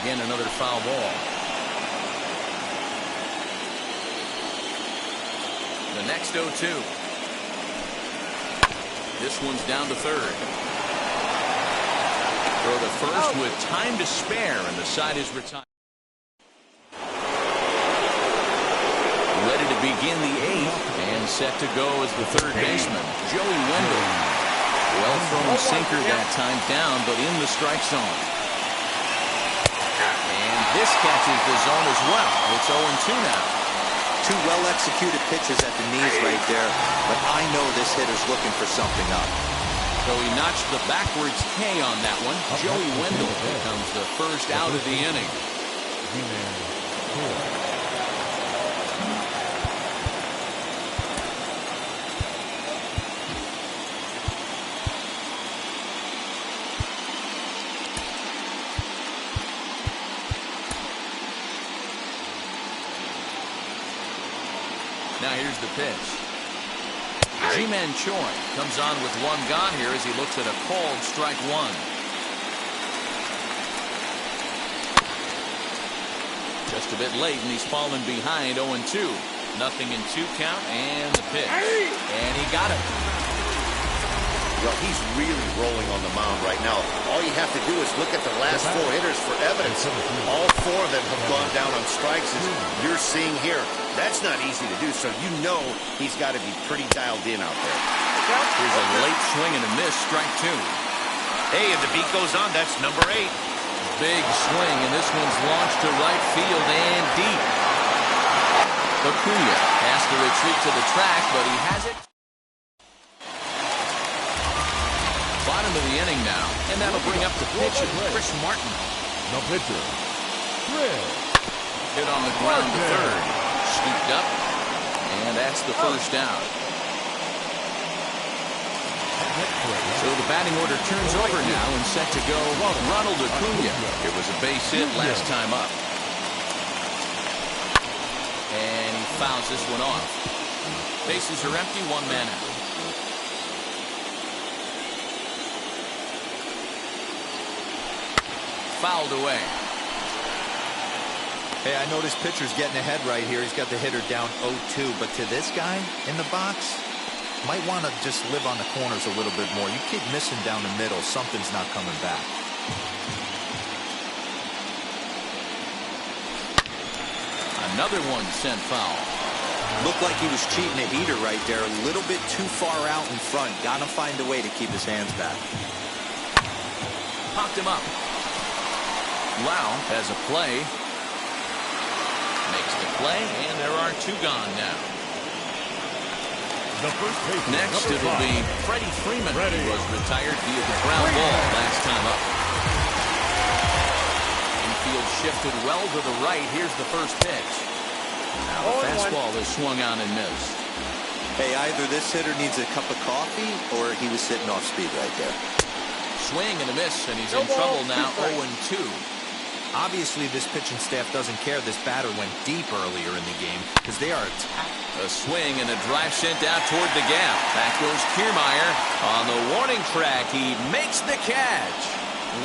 Again, another foul ball. The next 0-2. This one's down to third. Throw the first with time to spare, and the side is retired. Ready to begin the 8th, and set to go as the third baseman, Joey Wendell. Well thrown sinker that time down, but in the strike zone. This catches the zone as well. It's 0-2 now. 2 well-executed pitches at the knees right there, but I know this hitter's looking for something up. So he notched the backwards K on that one. Joey Wendell becomes the first out of the inning. Now here's the pitch. Ji-Man Choi comes on with 1 gone here as he looks at a called strike 1. Just a bit late, and he's fallen behind 0-2. Nothing in 2 count, and the pitch. And he got it. Well, he's really rolling on the mound right now. All you have to do is look at the last 4 hitters for evidence. All 4 of them have gone down on strikes, as you're seeing here. That's not easy to do, so you know he's got to be pretty dialed in out there. Here's a late swing and a miss, strike 2. Hey, and the beat goes on. That's number 8. Big swing, and this one's launched to right field and deep. Acuna has to retreat to the track, but he has it. Bottom of the inning now, and that'll bring up the pitcher, Chris Martin. The pitcher, Chris. Hit on the ground to third. Scooped up, and that's the first out. So the batting order turns over now and set to go Ronald Acuna. It was a base hit last time up. And he fouls this one off. Bases are empty, 1 man out. Fouled away. Hey, I know this pitcher's getting ahead right here. He's got the hitter down 0-2, but to this guy in the box, might want to just live on the corners a little bit more. You keep missing down the middle, something's not coming back. Another one sent foul. Looked like he was cheating a heater right there. A little bit too far out in front. Gotta find a way to keep his hands back. Popped him up. Lau has a play. Makes the play, and there are 2 gone now. Next, it'll be Freddie Freeman. He was retired via the ground ball last time up. Infield shifted well to the right. Here's the first pitch. Now the fastball is swung on and missed. Hey, either this hitter needs a cup of coffee or he was sitting off speed right there. Swing and a miss, and he's in trouble now, 0-2. Obviously, this pitching staff doesn't care this batter went deep earlier in the game because they are attacked. A swing and a drive sent out toward the gap. Back goes Kiermaier on the warning track. He makes the catch.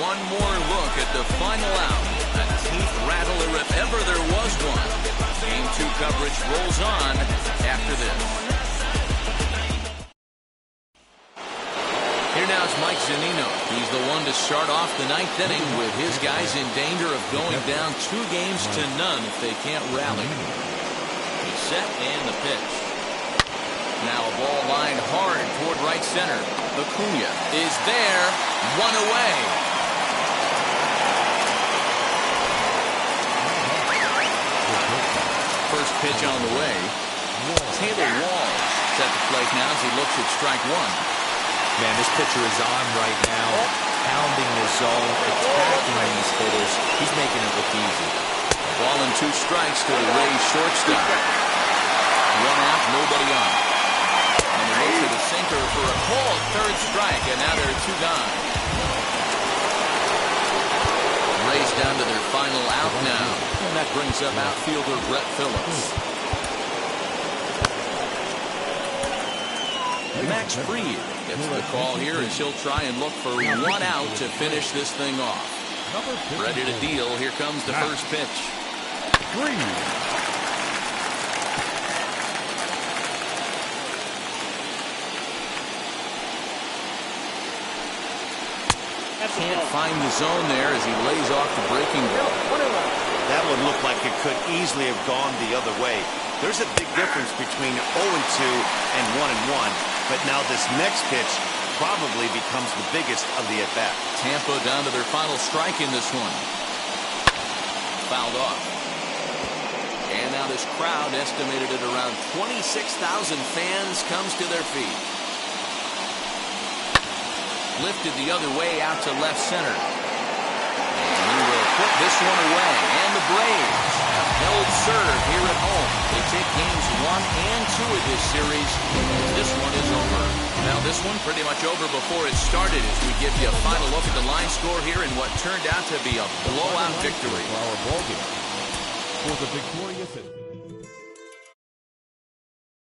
One more look at the final out. A teeth rattler if ever there was one. Game 2 coverage rolls on after this. Here now is Mike Zunino. He's the one to start off the 9th inning with his guys in danger of going down 2 games to none if they can't rally. He's set and the pitch. Now a ball lined hard toward right center. Acuna is there. 1 away. First pitch on the way. Taylor Walls set the plate now as he looks at strike 1. Man, this pitcher is on right now, pounding the zone, attacking these hitters. He's making it look easy. Ball and 2 strikes to the Rays shortstop. 1 out, nobody on. And he looks at a sinker for a called 3rd strike, and now there are 2 gone. Rays down to their final out now, and that brings up outfielder Brett Phillips. Max Fried gets the call here as he'll try and look for 1 out to finish this thing off. Ready to deal. Here comes the first pitch. 3. Can't find the zone there as he lays off the breaking ball. That one looked like it could easily have gone the other way. There's a big difference between 0-2 and 1-1, but now this next pitch probably becomes the biggest of the at-bat. Tampa down to their final strike in this one. Fouled off. And now this crowd, estimated at around 26,000 fans, comes to their feet. Lifted the other way out to left center. And he will put this one away. And the Braves have held serve here at home. They take games 1 and 2 of this series. And this one is over. Now this one pretty much over before it started as we give you a final look at the line score here in what turned out to be a blowout victory. For our ball game. For the victorious